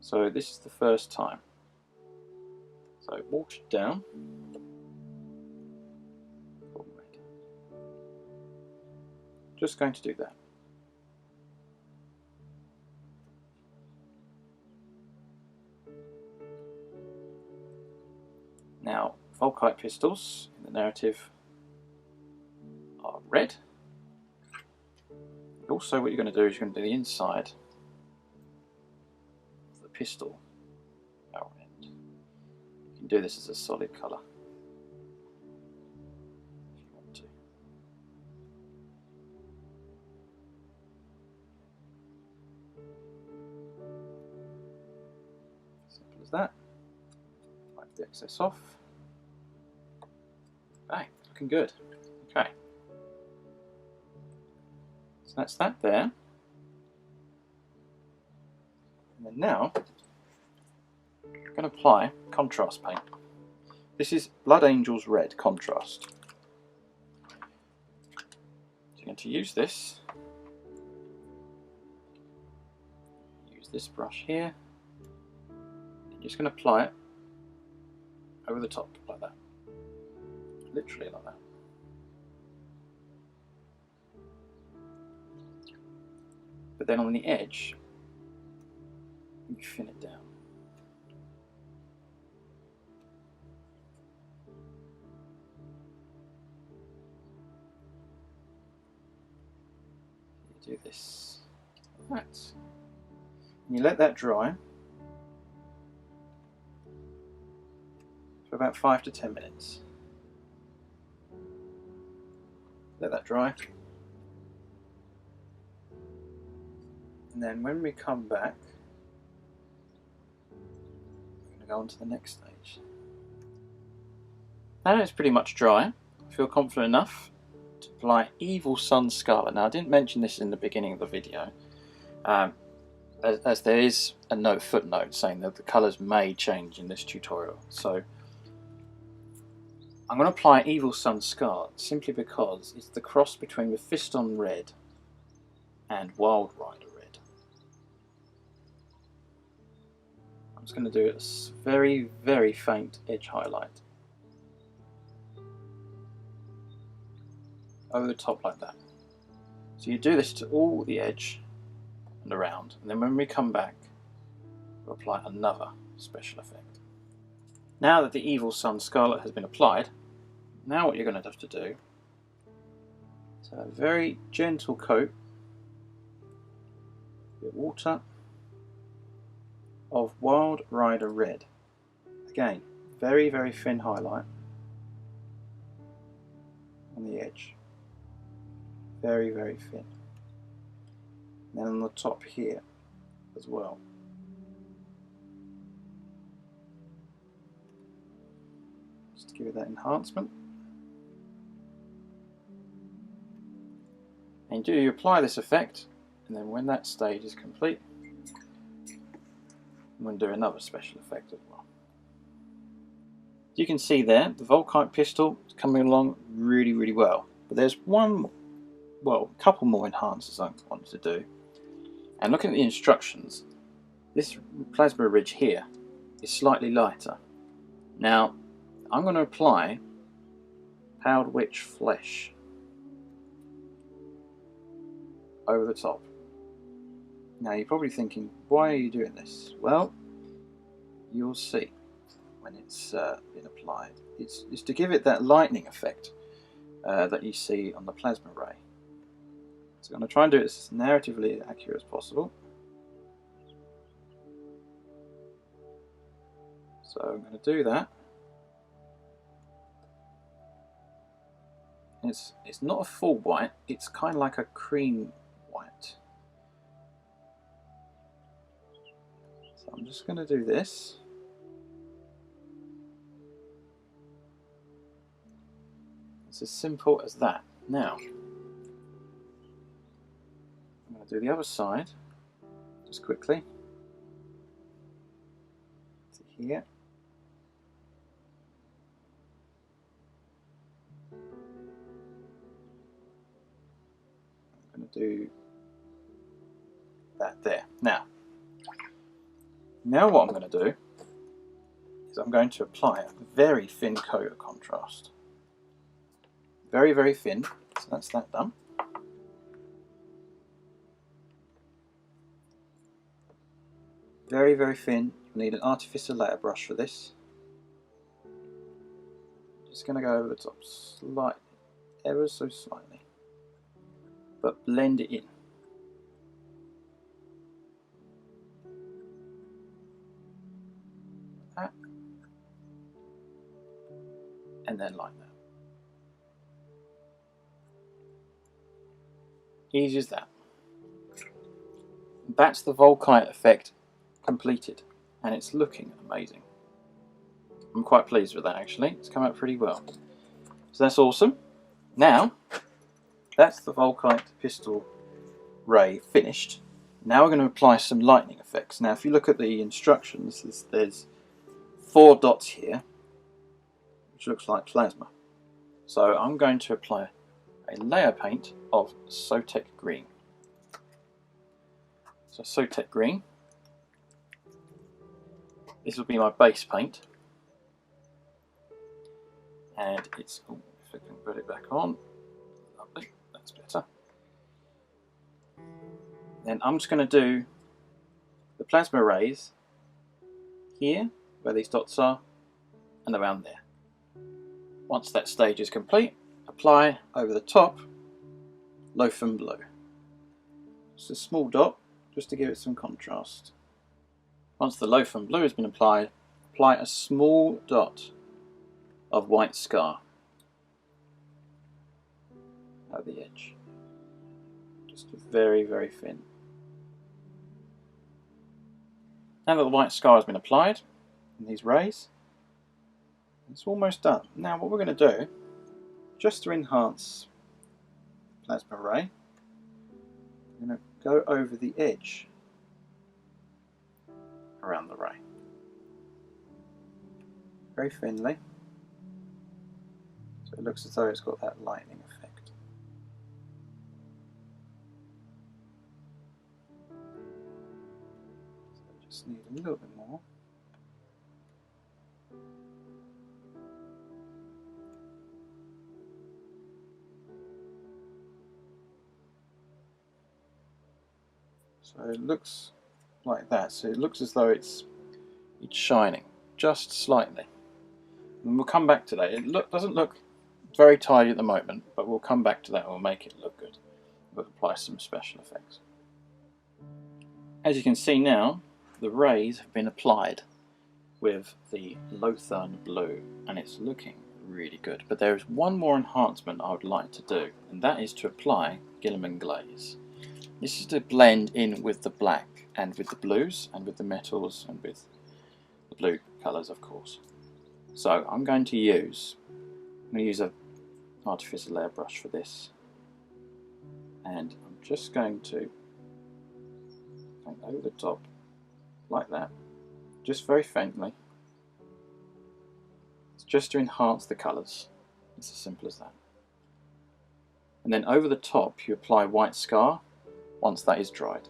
so this is the first time. So watered down, just going to do that. Now, Folkart pistols in the narrative are red. Also, what you're going to do is you're going to do the inside of the pistol barrel end. You can do this as a solid colour if you want to. Simple as that. Wipe the excess off. Okay, looking good. Okay. So that's that there. And then now, I'm going to apply contrast paint. This is Blood Angels Red contrast. So you're going to use this. Use this brush here. You're just going to apply it over the top like that. Literally like that. But then on the edge, you thin it down. You do this like that. And you let that dry for about 5 to 10 minutes. Let that dry. And then when we come back, we're going to go on to the next stage. Now it's pretty much dry. I feel confident enough to apply Evil Sun Scarlet. Now I didn't mention this in the beginning of the video, as there is a footnote saying that the colours may change in this tutorial. So I'm going to apply Evil Sun Scarlet simply because it's the cross between Mephiston Red and Wild Rider Red. I'm just going to do a very, very faint edge highlight over the top like that. So you do this to all the edge and around, and then when we come back, we'll apply another special effect. Now that the Evil Sun Scarlet has been applied, now what you're going to have to do is have a very gentle coat with water of Wild Rider Red. Again, very, very thin highlight on the edge. Very, very thin. And then on the top here as well. Just to give it that enhancement. And you apply this effect, and then when that stage is complete, I'm going to do another special effect as well. You can see there, the Folkart pistol is coming along really, really well. But there's a couple more enhancers I want to do. And looking at the instructions, this plasma ridge here is slightly lighter. Now, I'm going to apply Powdered Witch Flesh over the top. Now you're probably thinking, why are you doing this? Well, you'll see when it's been applied. It's to give it that lightning effect that you see on the plasma ray. So I'm going to try and do it as narratively accurate as possible. So I'm going to do that. It's not a full white, it's kind of like a cream white. So I'm just going to do this. It's as simple as that. Now, I'm going to do the other side, just quickly, to here. do that there. Now what I'm going to do is I'm going to apply a very thin coat of contrast. Very, very thin. So that's that done. Very, very thin. You'll need an artificial layer brush for this. Just going to go over the top slightly, ever so slightly, but blend it in. That. And then like that. Easy as that. That's the Volkite effect completed, and it's looking amazing. I'm quite pleased with that actually. It's come out pretty well. So that's awesome. Now, that's the Volkite pistol ray finished. Now we're going to apply some lightning effects. Now if you look at the instructions, there's 4 dots here, which looks like plasma. So I'm going to apply a layer paint of Sotek Green. So Sotek Green. This will be my base paint. And it's, oh, if I can put it back on, lovely, that's better. Then I'm just going to do the plasma rays here, where these dots are, and around there. Once that stage is complete, apply over the top Lothern Blue. Just a small dot, just to give it some contrast. Once the Lothern Blue has been applied, apply a small dot of white scar at the edge. Just very, very thin. Now that the white scar has been applied in these rays, it's almost done. Now what we're going to do, just to enhance the plasma ray, I'm going to go over the edge around the ray. Very thinly. So it looks as though it's got that lightning effect. So I just need a little bit more. So it looks like that. So it looks as though it's shining just slightly. And we'll come back to that. It doesn't look very tidy at the moment, but we'll come back to that and we'll make it look good. We'll apply some special effects. As you can see now, the rays have been applied with the Lothern Blue, and it's looking really good. But there is one more enhancement I would like to do, and that is to apply Guilliman Glaze. This is to blend in with the black and with the blues and with the metals and with the blue colours, of course. So I'm going to use an artificial layer brush for this, and I'm just going to paint over the top like that, just very faintly. It's just to enhance the colours. It's as simple as that. And then over the top you apply white scar once that is dried.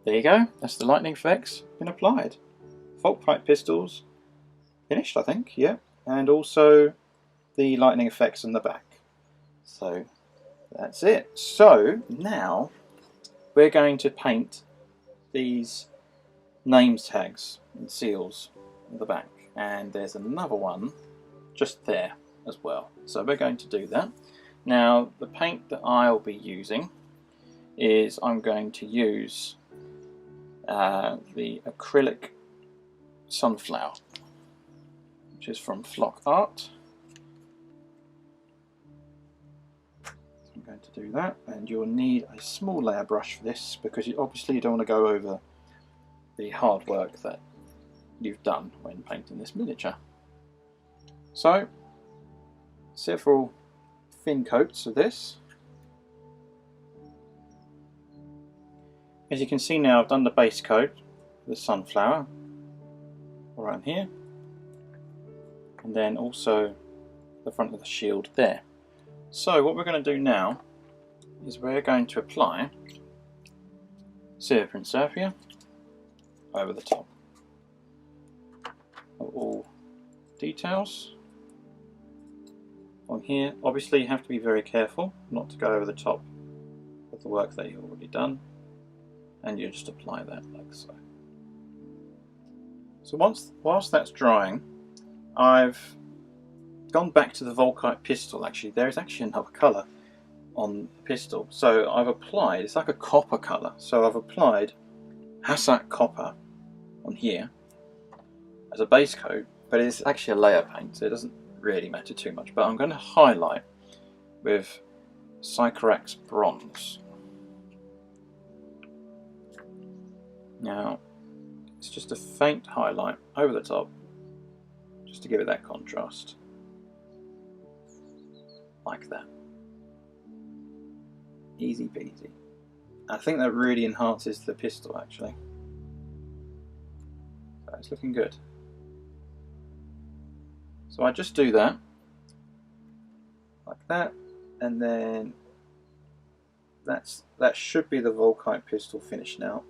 There you go, that's the lightning effects been applied. Volkite pistols finished, I think, yeah, and also the lightning effects on the back. So that's it. So now we're going to paint these name tags and seals on the back, and there's another one just there as well. So we're going to do that. Now the paint that I'll be using is I'm going to use the acrylic sunflower, which is from Folkart. I'm going to do that, and you'll need a small layer brush for this because you obviously don't want to go over the hard work that you've done when painting this miniature. So several thin coats of this. As you can see now, I've done the base coat, the sunflower around here, and then also the front of the shield there. So what we're going to do now is we're going to apply Silver Principia over the top of all details on here. Obviously you have to be very careful not to go over the top of the work that you've already done, and you just apply that like so. So whilst that's drying, I've gone back to the Volkite pistol. Actually, there is actually another colour on the pistol. So I've applied, it's like a copper colour, so I've applied Hashut Copper on here as a base coat, but it's actually a layer paint, so it doesn't really matter too much. But I'm going to highlight with Sycorax Bronze. Now, it's just a faint highlight over the top, just to give it that contrast, like that. Easy peasy. I think that really enhances the pistol actually. So it's looking good. So I just do that, like that, and then that should be the Volkite pistol finish now.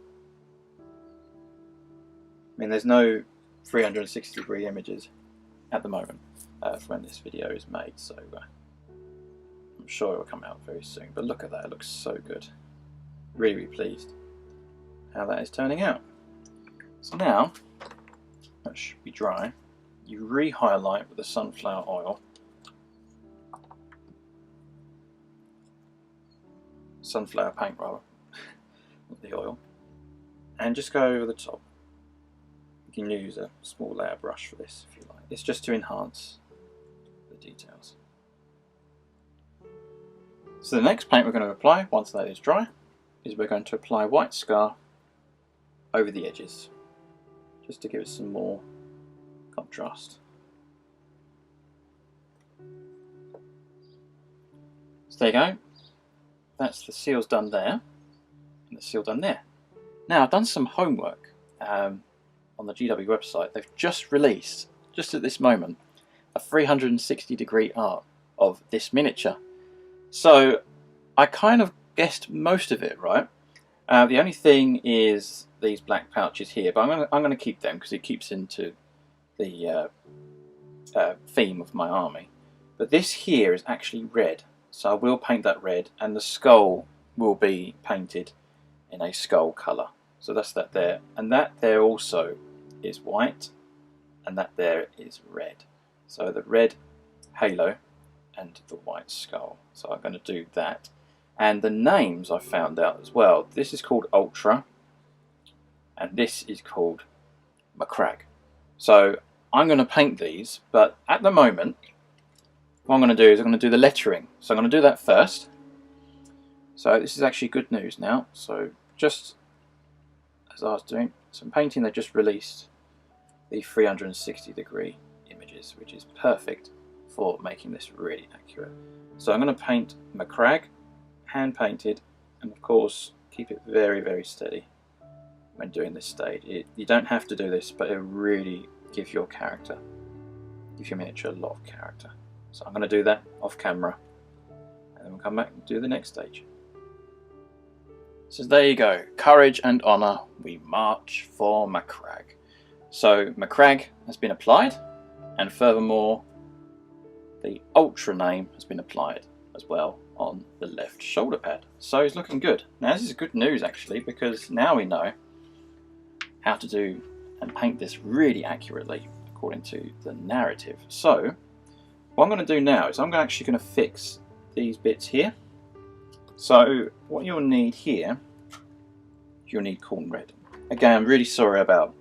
I mean, there's no 360 degree images at the moment for when this video is made, so I'm sure it will come out very soon. But look at that, it looks so good. Really, really pleased how that is turning out. So now, that should be dry. You re-highlight with the sunflower oil. Sunflower paint rather, not the oil. And just go over the top. You can use a small layer brush for this if you like. It's just to enhance the details. So the next paint we're going to apply, once that is dry, is we're going to apply white scar over the edges, just to give it some more contrast. So there you go. That's the seals done there, and the seal done there. Now I've done some homework on the GW website. They've just released, just at this moment, a 360 degree art of this miniature. So I kind of guessed most of it right. The only thing is these black pouches here, but I'm going to keep them because it keeps into the theme of my army. But this here is actually red, so I will paint that red, and the skull will be painted in a skull colour. So that's that there, and that there also is white, and that there is red. So the red halo and the white skull. So I'm going to do that. And the names I found out as well. This is called Ultra, and this is called Macragge. So I'm going to paint these, but at the moment, what I'm going to do is I'm going to do the lettering. So I'm going to do that first. So this is actually good news now. So just as I was doing some painting, they just released the 360 degree images, which is perfect for making this really accurate. So I'm going to paint Macragge, hand painted, and of course keep it very, very steady when doing this stage. You don't have to do this, but it really gives your character, gives your miniature a lot of character. So I'm going to do that off camera, and then we'll come back and do the next stage. So there you go, courage and honour, we march for Macragge. So Macragge has been applied, and furthermore the Ultra name has been applied as well on the left shoulder pad. So it's looking good. Now this is good news actually, because now we know how to do and paint this really accurately according to the narrative. So what I'm going to do now is I'm actually going to fix these bits here. So what you'll need here, you'll need Khorne Red. Again, I'm really sorry about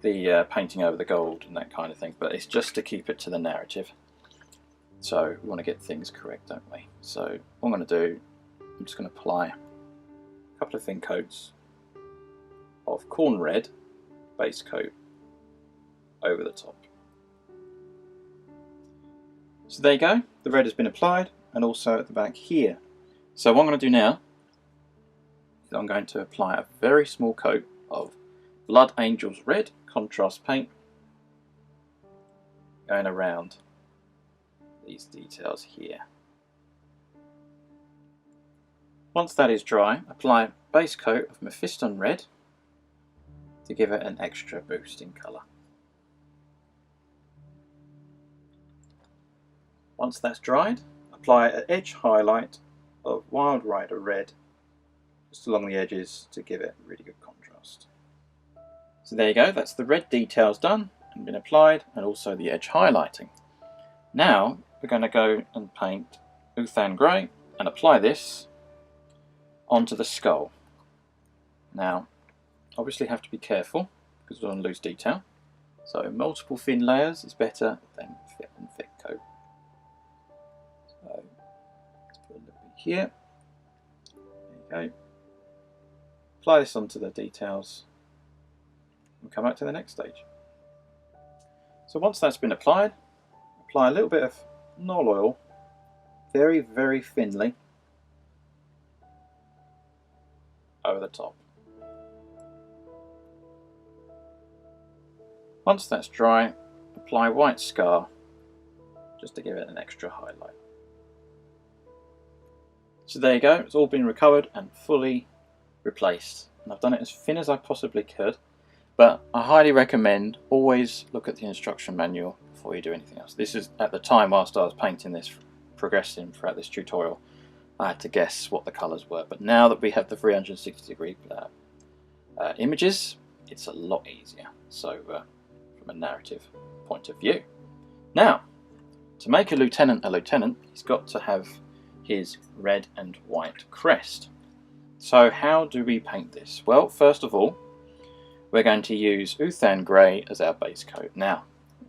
the painting over the gold and that kind of thing, but it's just to keep it to the narrative. So we want to get things correct, don't we? So what I'm going to do, I'm just going to apply a couple of thin coats of Khorne Red base coat over the top. So there you go, the red has been applied, and also at the back here. So what I'm going to do now is I'm going to apply a very small coat of Blood Angels Red contrast paint going around these details here. Once that is dry, apply a base coat of Mephiston Red to give it an extra boost in colour. Once that's dried, apply an edge highlight of Wild Rider Red just along the edges to give it really good contrast. So there you go, that's the red details done and been applied, and also the edge highlighting. Now we're going to go and paint Ultramarine Grey and apply this onto the skull. Now obviously have to be careful because we don't lose detail, so multiple thin layers is better than thick coat. So let's put a little bit here, there you go. Apply this onto the details and come back to the next stage. So once that's been applied, apply a little bit of Nuln oil very, very thinly over the top. Once that's dry, apply white scar just to give it an extra highlight. So there you go, it's all been recovered and fully replaced, and I've done it as thin as I possibly could, but I highly recommend always look at the instruction manual before you do anything else. This is at the time whilst I was painting this, progressing throughout this tutorial, I had to guess what the colours were, but now that we have the 360-degree images, it's a lot easier, so from a narrative point of view. Now, to make a lieutenant, he's got to have his red and white crest. So how do we paint this? Well, first of all, we're going to use Ultramarine Grey as our base coat. Now,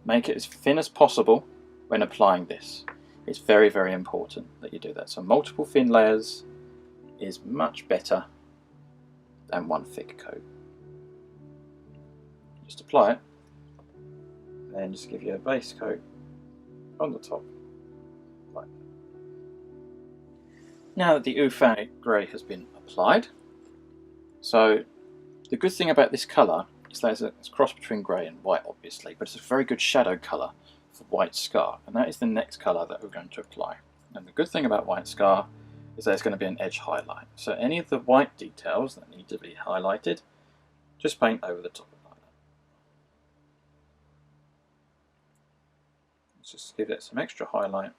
make it as thin as possible when applying this. It's very, very important that you do that. So multiple thin layers is much better than one thick coat. Just apply it, and then just give you a base coat on the top, like that. Now that the Ultramarine Grey has been applied, so the good thing about this colour is that it's a cross between grey and white, obviously, but it's a very good shadow colour for white scar, and that is the next colour that we're going to apply. And the good thing about white scar is that it's going to be an edge highlight, so any of the white details that need to be highlighted, just paint over the top of that. Let's just give it some extra highlight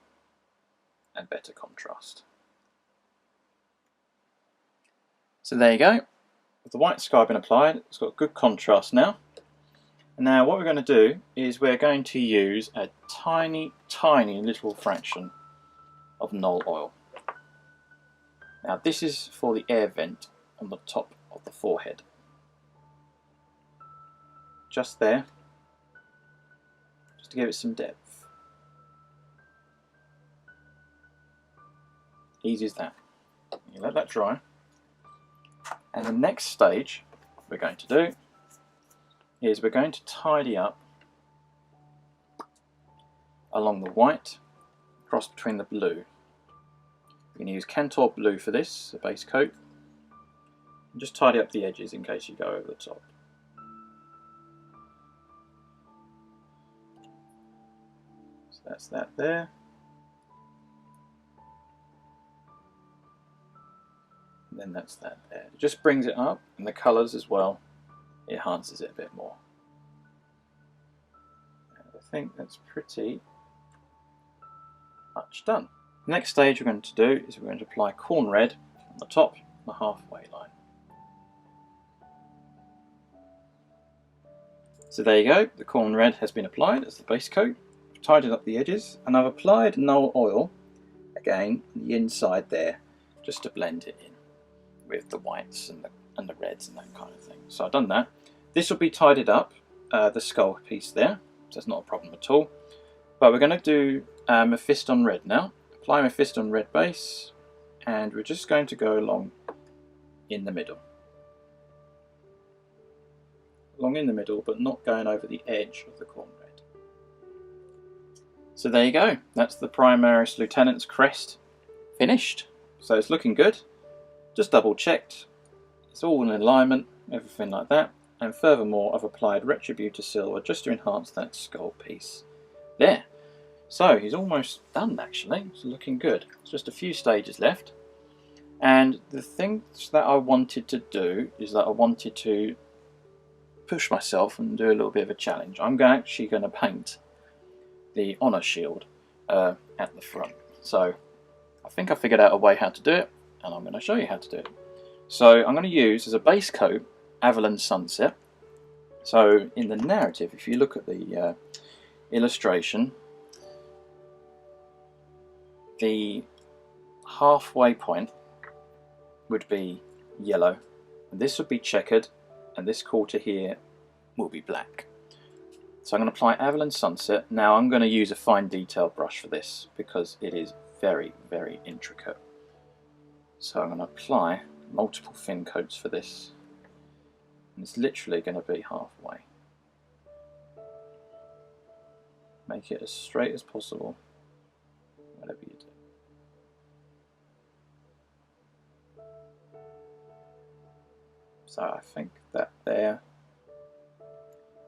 and better contrast. So there you go, with the white scar been applied, it's got good contrast now. And now what we're going to do is we're going to use a tiny little fraction of Nuln oil. Now this is for the air vent on the top of the forehead. Just there, just to give it some depth. Easy as that. You let that dry. And the next stage we're going to do is we're going to tidy up along the white, cross between the blue. We're going to use Kantor Blue for this, the base coat, and just tidy up the edges in case you go over the top. So that's that there. And then that's that there. It just brings it up, and the colours as well, it enhances it a bit more. And I think that's pretty much done. The next stage we're going to do is we're going to apply Khorne Red on the top, the halfway line. So there you go, the Khorne Red has been applied as the base coat. I've tidied up the edges, and I've applied Nuln oil again on the inside there, just to blend it in with the whites and the reds and that kind of thing. So I've done that. This will be tidied up, the skull piece there, so it's not a problem at all. But we're going to do Mephiston Red now. Apply Mephiston Red base, and we're just going to go along in the middle. Along in the middle, but not going over the edge of the Khorne Red. So there you go, that's the Primaris Lieutenant's crest finished. So it's looking good. Just double checked, it's all in alignment, everything like that. And furthermore, I've applied Retributor Silver just to enhance that skull piece there. So he's almost done actually, it's looking good. It's just a few stages left. And the things that I wanted to do is that I wanted to push myself and do a little bit of a challenge. I'm actually going to paint the honour shield at the front. So I think I figured out a way how to do it, and I'm going to show you how to do it. So I'm going to use as a base coat Averland Sunset. So in the narrative, if you look at the illustration, the halfway point would be yellow, and this would be checkered, and this quarter here will be black. So I'm going to apply Averland Sunset. Now I'm going to use a fine detail brush for this because it is very, very intricate. So I'm going to apply multiple thin coats for this, and it's literally going to be halfway. Make it as straight as possible, whatever you do. So I think that there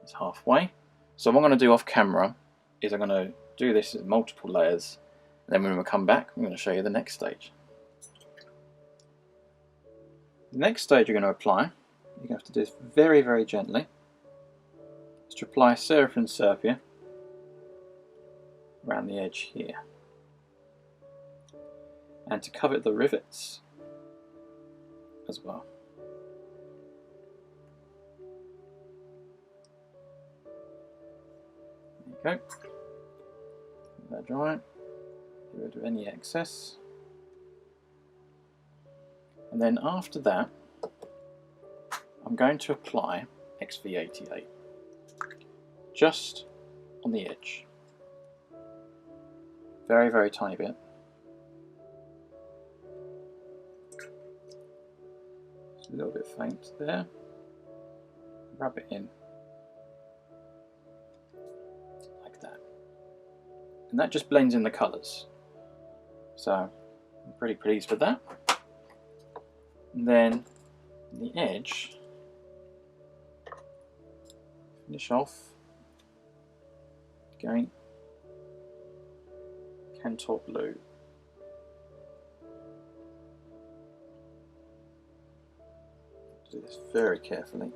is halfway. So what I'm going to do off camera is I'm going to do this in multiple layers, and then when we come back I'm going to show you the next stage. The next stage you're going to apply, you're going to have to do this very, very gently, is to apply Seraphim Sepia around the edge here, and to cover the rivets as well. There you go. Let that dry. Get rid of any excess. And then after that, I'm going to apply XV88 just on the edge. Very, very tiny bit. Just a little bit faint there. Rub it in. Like that. And that just blends in the colours. So I'm pretty pleased with that. And then the edge, finish off again, Kantor Blue. Do this very carefully.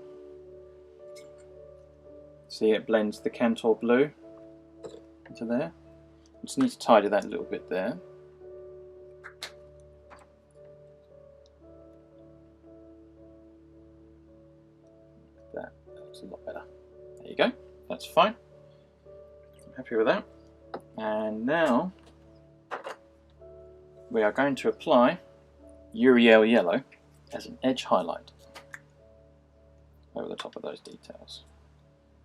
See, it blends the Kantor Blue into there. Just need to tidy that a little bit there. That looks a lot better. There you go. That's fine. I'm happy with that. And now we are going to apply Yeriel Yellow as an edge highlight over the top of those details.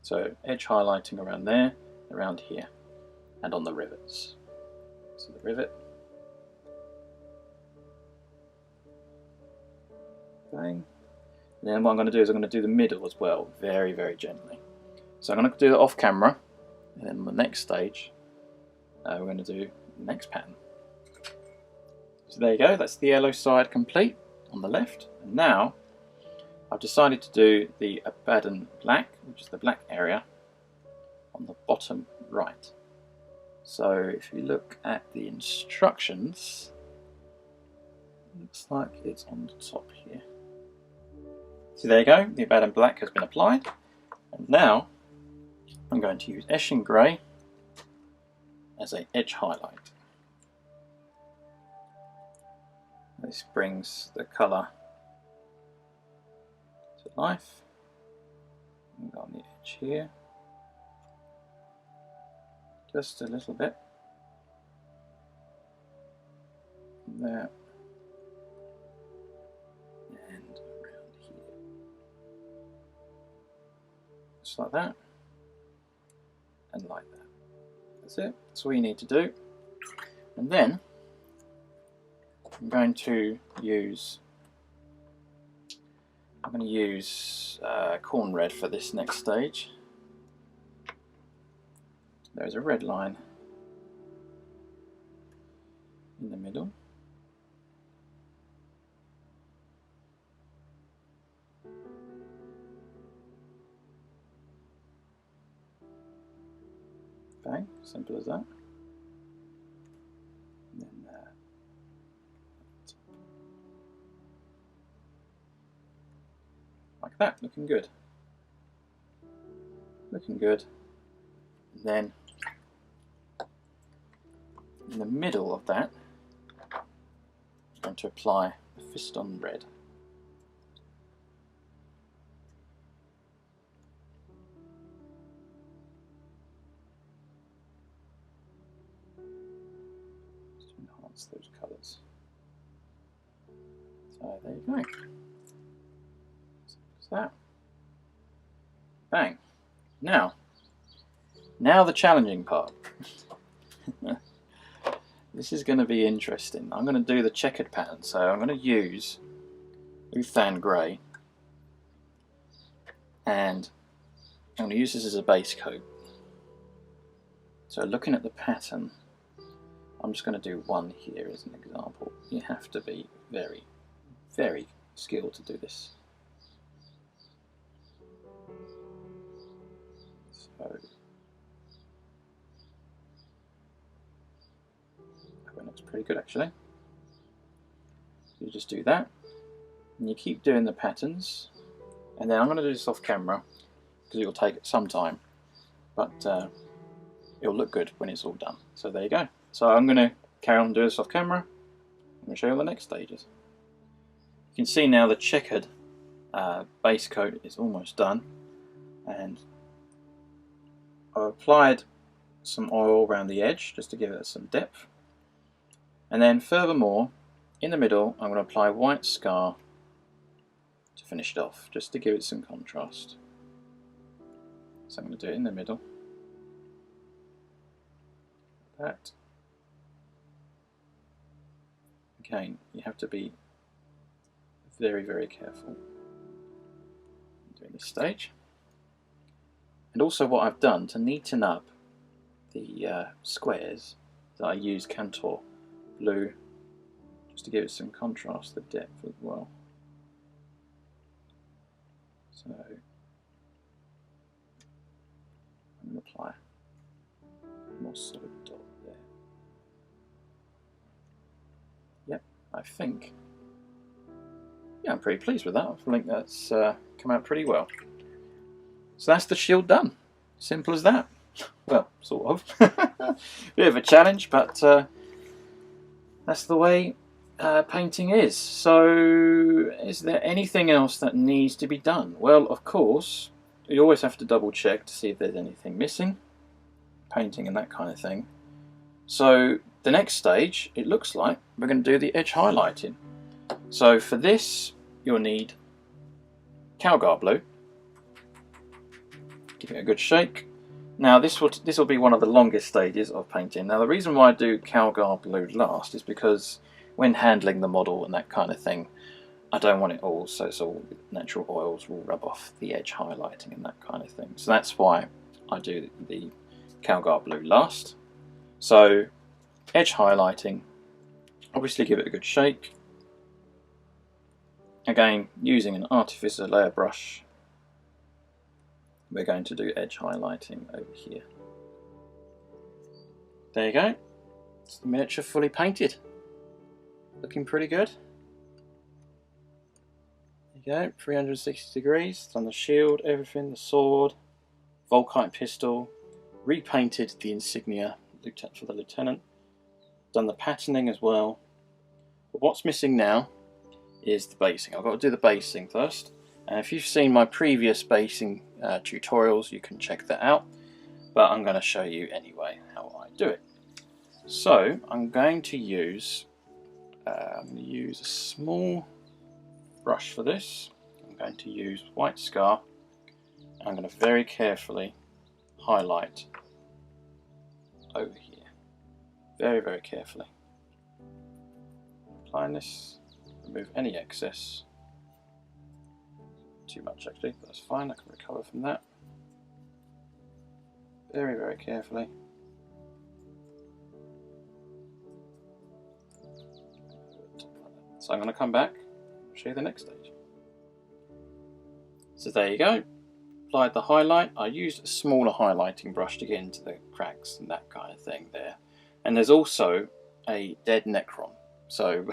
So edge highlighting around there, around here, and on the rivets. So the rivet. Bang. And then what I'm going to do is I'm going to do the middle as well, very, very gently. So I'm going to do it off camera, and then on the next stage, we're going to do the next pattern. So there you go, that's the yellow side complete on the left. And now I've decided to do the Abaddon Black, which is the black area, on the bottom right. So if you look at the instructions, it looks like it's on the top here. So there you go, the Abaddon Black has been applied. And now I'm going to use Eshin Grey as an edge highlight. This brings the colour to life. And on the edge here, just a little bit. There. And around here. Just like that. And like that. That's it. That's all you need to do. And then I'm going to use Khorne Red for this next stage. There's a red line in the middle. Okay, simple as that. And then like that, looking good. Looking good. And then in the middle of that, I'm going to apply Mephiston Red. Just to enhance those colours. So there you go. What's that? Bang. Now the challenging part. This is going to be interesting. I'm going to do the checkered pattern, so I'm going to use Lothern Grey, and I'm going to use this as a base coat. So looking at the pattern, I'm just going to do one here as an example. You have to be very, very skilled to do this. So that looks pretty good actually. You just do that, and you keep doing the patterns, and then I'm going to do this off camera because it will take some time, but it'll look good when it's all done. So there you go. So I'm going to carry on doing this off camera. I'm going to show you the next stages. You can see now the checkered base coat is almost done, and I've applied some oil around the edge just to give it some depth, and then furthermore in the middle I'm going to apply white scar to finish it off, just to give it some contrast. So I'm going to do it in the middle, like that. Again, you have to be very, very careful doing this stage. And also what I've done to neaten up the squares, that I use Kantor Blue just to give it some contrast, the depth as well. So I'm going to apply a more solid dot there. Yep, I think. Yeah, I'm pretty pleased with that. I think that's come out pretty well. So that's the shield done. Simple as that. Well, sort of. Bit of a challenge, but that's the way painting is. So is there anything else that needs to be done? Well, of course, you always have to double check to see if there's anything missing. Painting and that kind of thing. So the next stage, it looks like we're going to do the edge highlighting. So for this, you'll need Calgar Blue. Give it a good shake. Now this will be one of the longest stages of painting. Now the reason why I do Calgar Blue last is because when handling the model and that kind of thing, I don't want it all, so it's all natural oils will rub off the edge highlighting and that kind of thing. So that's why I do the Calgar Blue last. So edge highlighting, obviously give it a good shake. Again, using an artificer layer brush, we're going to do edge highlighting over here. There you go. It's the miniature fully painted. Looking pretty good. There you go, 360 degrees. Done the shield, everything, the sword, Folkart pistol, repainted the insignia for the lieutenant, done the patterning as well. But what's missing now is the basing. I've got to do the basing first. And if you've seen my previous basing tutorials, you can check that out. But I'm going to show you anyway how I do it. So I'm going to use a small brush for this. I'm going to use white scar. I'm going to very carefully highlight over here. Very, very carefully. Applying this, remove any excess. Too much actually, but that's fine, I can recover from that. Very, very carefully. So I'm going to come back and show you the next stage. So there you go. Applied the highlight. I used a smaller highlighting brush to get into the cracks and that kind of thing there. And there's also a dead Necron. So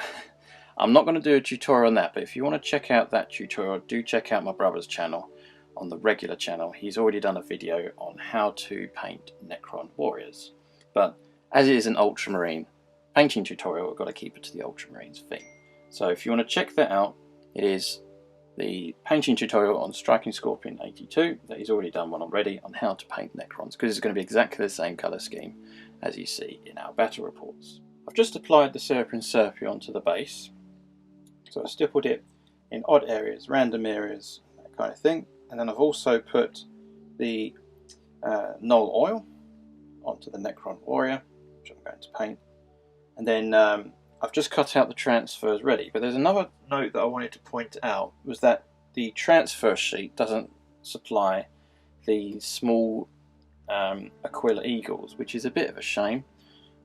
I'm not going to do a tutorial on that, but if you want to check out that tutorial, do check out my brother's channel on the regular channel. He's already done a video on how to paint Necron warriors. But as it is an Ultramarine painting tutorial, I've got to keep it to the Ultramarines theme. So if you want to check that out, it is the painting tutorial on Striking Scorpion 82, that he's already done one already on how to paint Necrons, because it's going to be exactly the same colour scheme as you see in our battle reports. I've just applied the Serpent Serpy onto the base, so I stippled it in odd areas, random areas, that kind of thing, and then I've also put the Nuln oil onto the Necron warrior, which I'm going to paint, and then I've just cut out the transfers ready. But there's another note that I wanted to point out, was that the transfer sheet doesn't supply the small Aquila Eagles, which is a bit of a shame,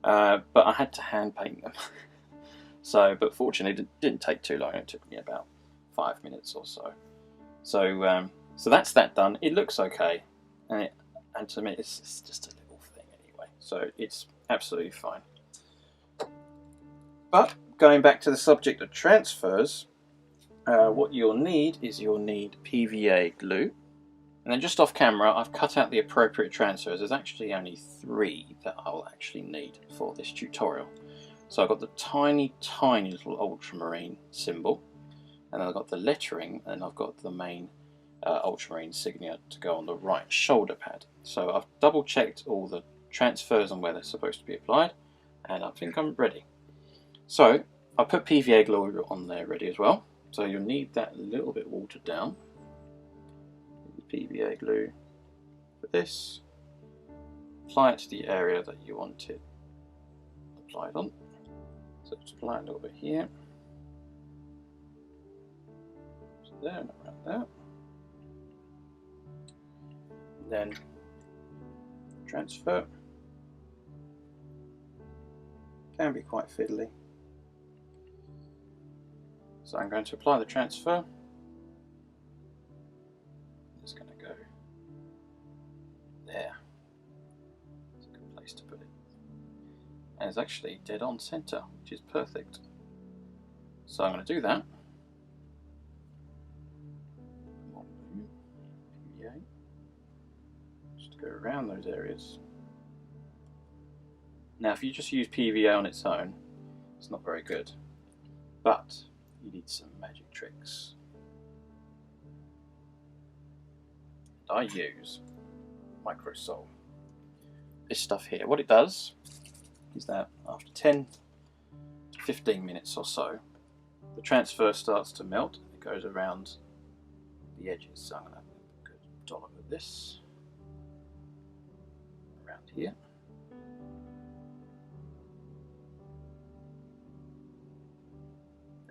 but I had to hand paint them. But fortunately it didn't take too long. It took me about 5 minutes or so. So that's that done. It looks okay, and to me it's just a little thing anyway, so it's absolutely fine. But going back to the subject of transfers, what you'll need is PVA glue. And then just off camera, I've cut out the appropriate transfers. There's actually only 3 that I'll actually need for this tutorial. So I've got the tiny little Ultramarine symbol, and then I've got the lettering, and I've got the main Ultramarine signature to go on the right shoulder pad. So I've double checked all the transfers and where they're supposed to be applied, and I think I'm ready. So I put PVA glue on there ready as well. So you'll need that a little bit watered down. PVA glue for this. Apply it to the area that you want it applied on. So just apply it a little bit here. So there and around there. And then transfer. Can be quite fiddly. So I'm going to apply the transfer. It's going to go there. It's a good place to put it. And it's actually dead on center, which is perfect. So I'm going to do that. PVA. Just go around those areas. Now if you just use PVA on its own, it's not very good. But you need some magic tricks. And I use Microsol. This stuff here, what it does is that after 10 to 15 minutes or so, the transfer starts to melt. It goes around the edges. So I'm going to have a good dollop of this around here.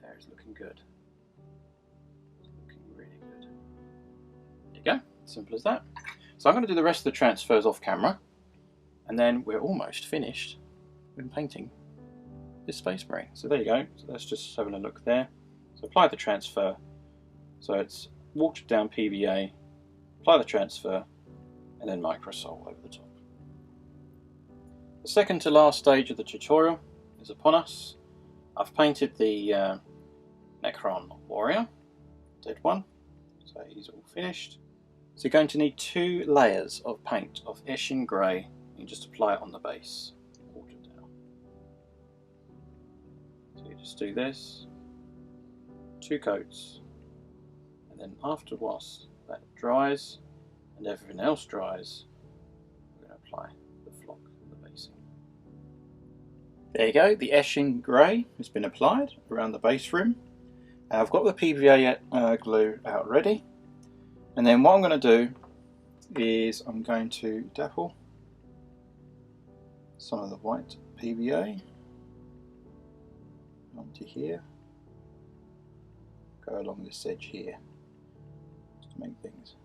There, it's looking good. It's looking really good. There you go, simple as that. So I'm going to do the rest of the transfers off camera, and then we're almost finished with painting this Space Marine. So there you go. So let's just have a look there. So apply the transfer. So it's watered down PVA, apply the transfer, and then Microsol over the top. The second to last stage of the tutorial is upon us. I've painted the Necron Warrior, dead one, so he's all finished. So you're going to need 2 layers of paint of Eshin Grey. You just apply it on the base, water down. So you just do this, 2 coats, and then after whilst that dries and everything else dries, we're going to apply the flock, the basing. There you go, the Eshin Grey has been applied around the base rim. I've got the PVA glue out ready, and then what I'm going to do is I'm going to dapple some of the white PVA onto here, go along this edge here, just to make things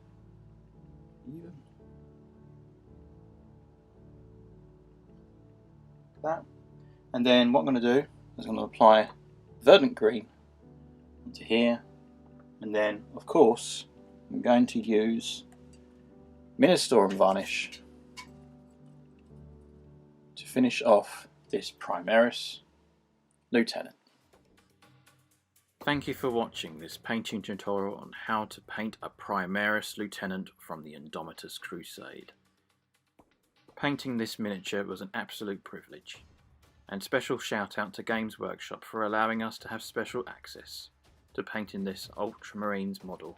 even. Like that. And then what I'm going to do is I'm going to apply Verdant Green onto here, and then of course I'm going to use Mephiston Varnish to finish off this Primaris Lieutenant. Thank you for watching this painting tutorial on how to paint a Primaris Lieutenant from the Indomitus Crusade. Painting this miniature was an absolute privilege, and special shout out to Games Workshop for allowing us to have special access to painting this Ultramarines model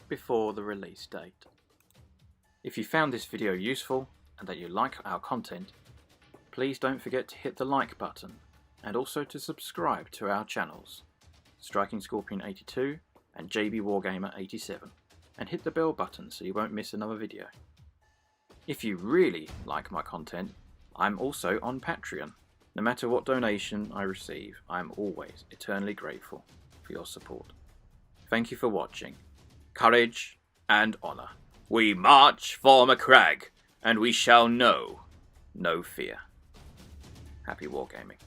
before the release date. If you found this video useful and that you like our content, please don't forget to hit the like button and also to subscribe to our channels, Striking Scorpion 82 and JB Wargamer 87, and hit the bell button so you won't miss another video. If you really like my content, I'm also on Patreon. No matter what donation I receive, I am always eternally grateful for your support. Thank you for watching. Courage and honour. We march for Macragge, and we shall know no fear. Happy wargaming.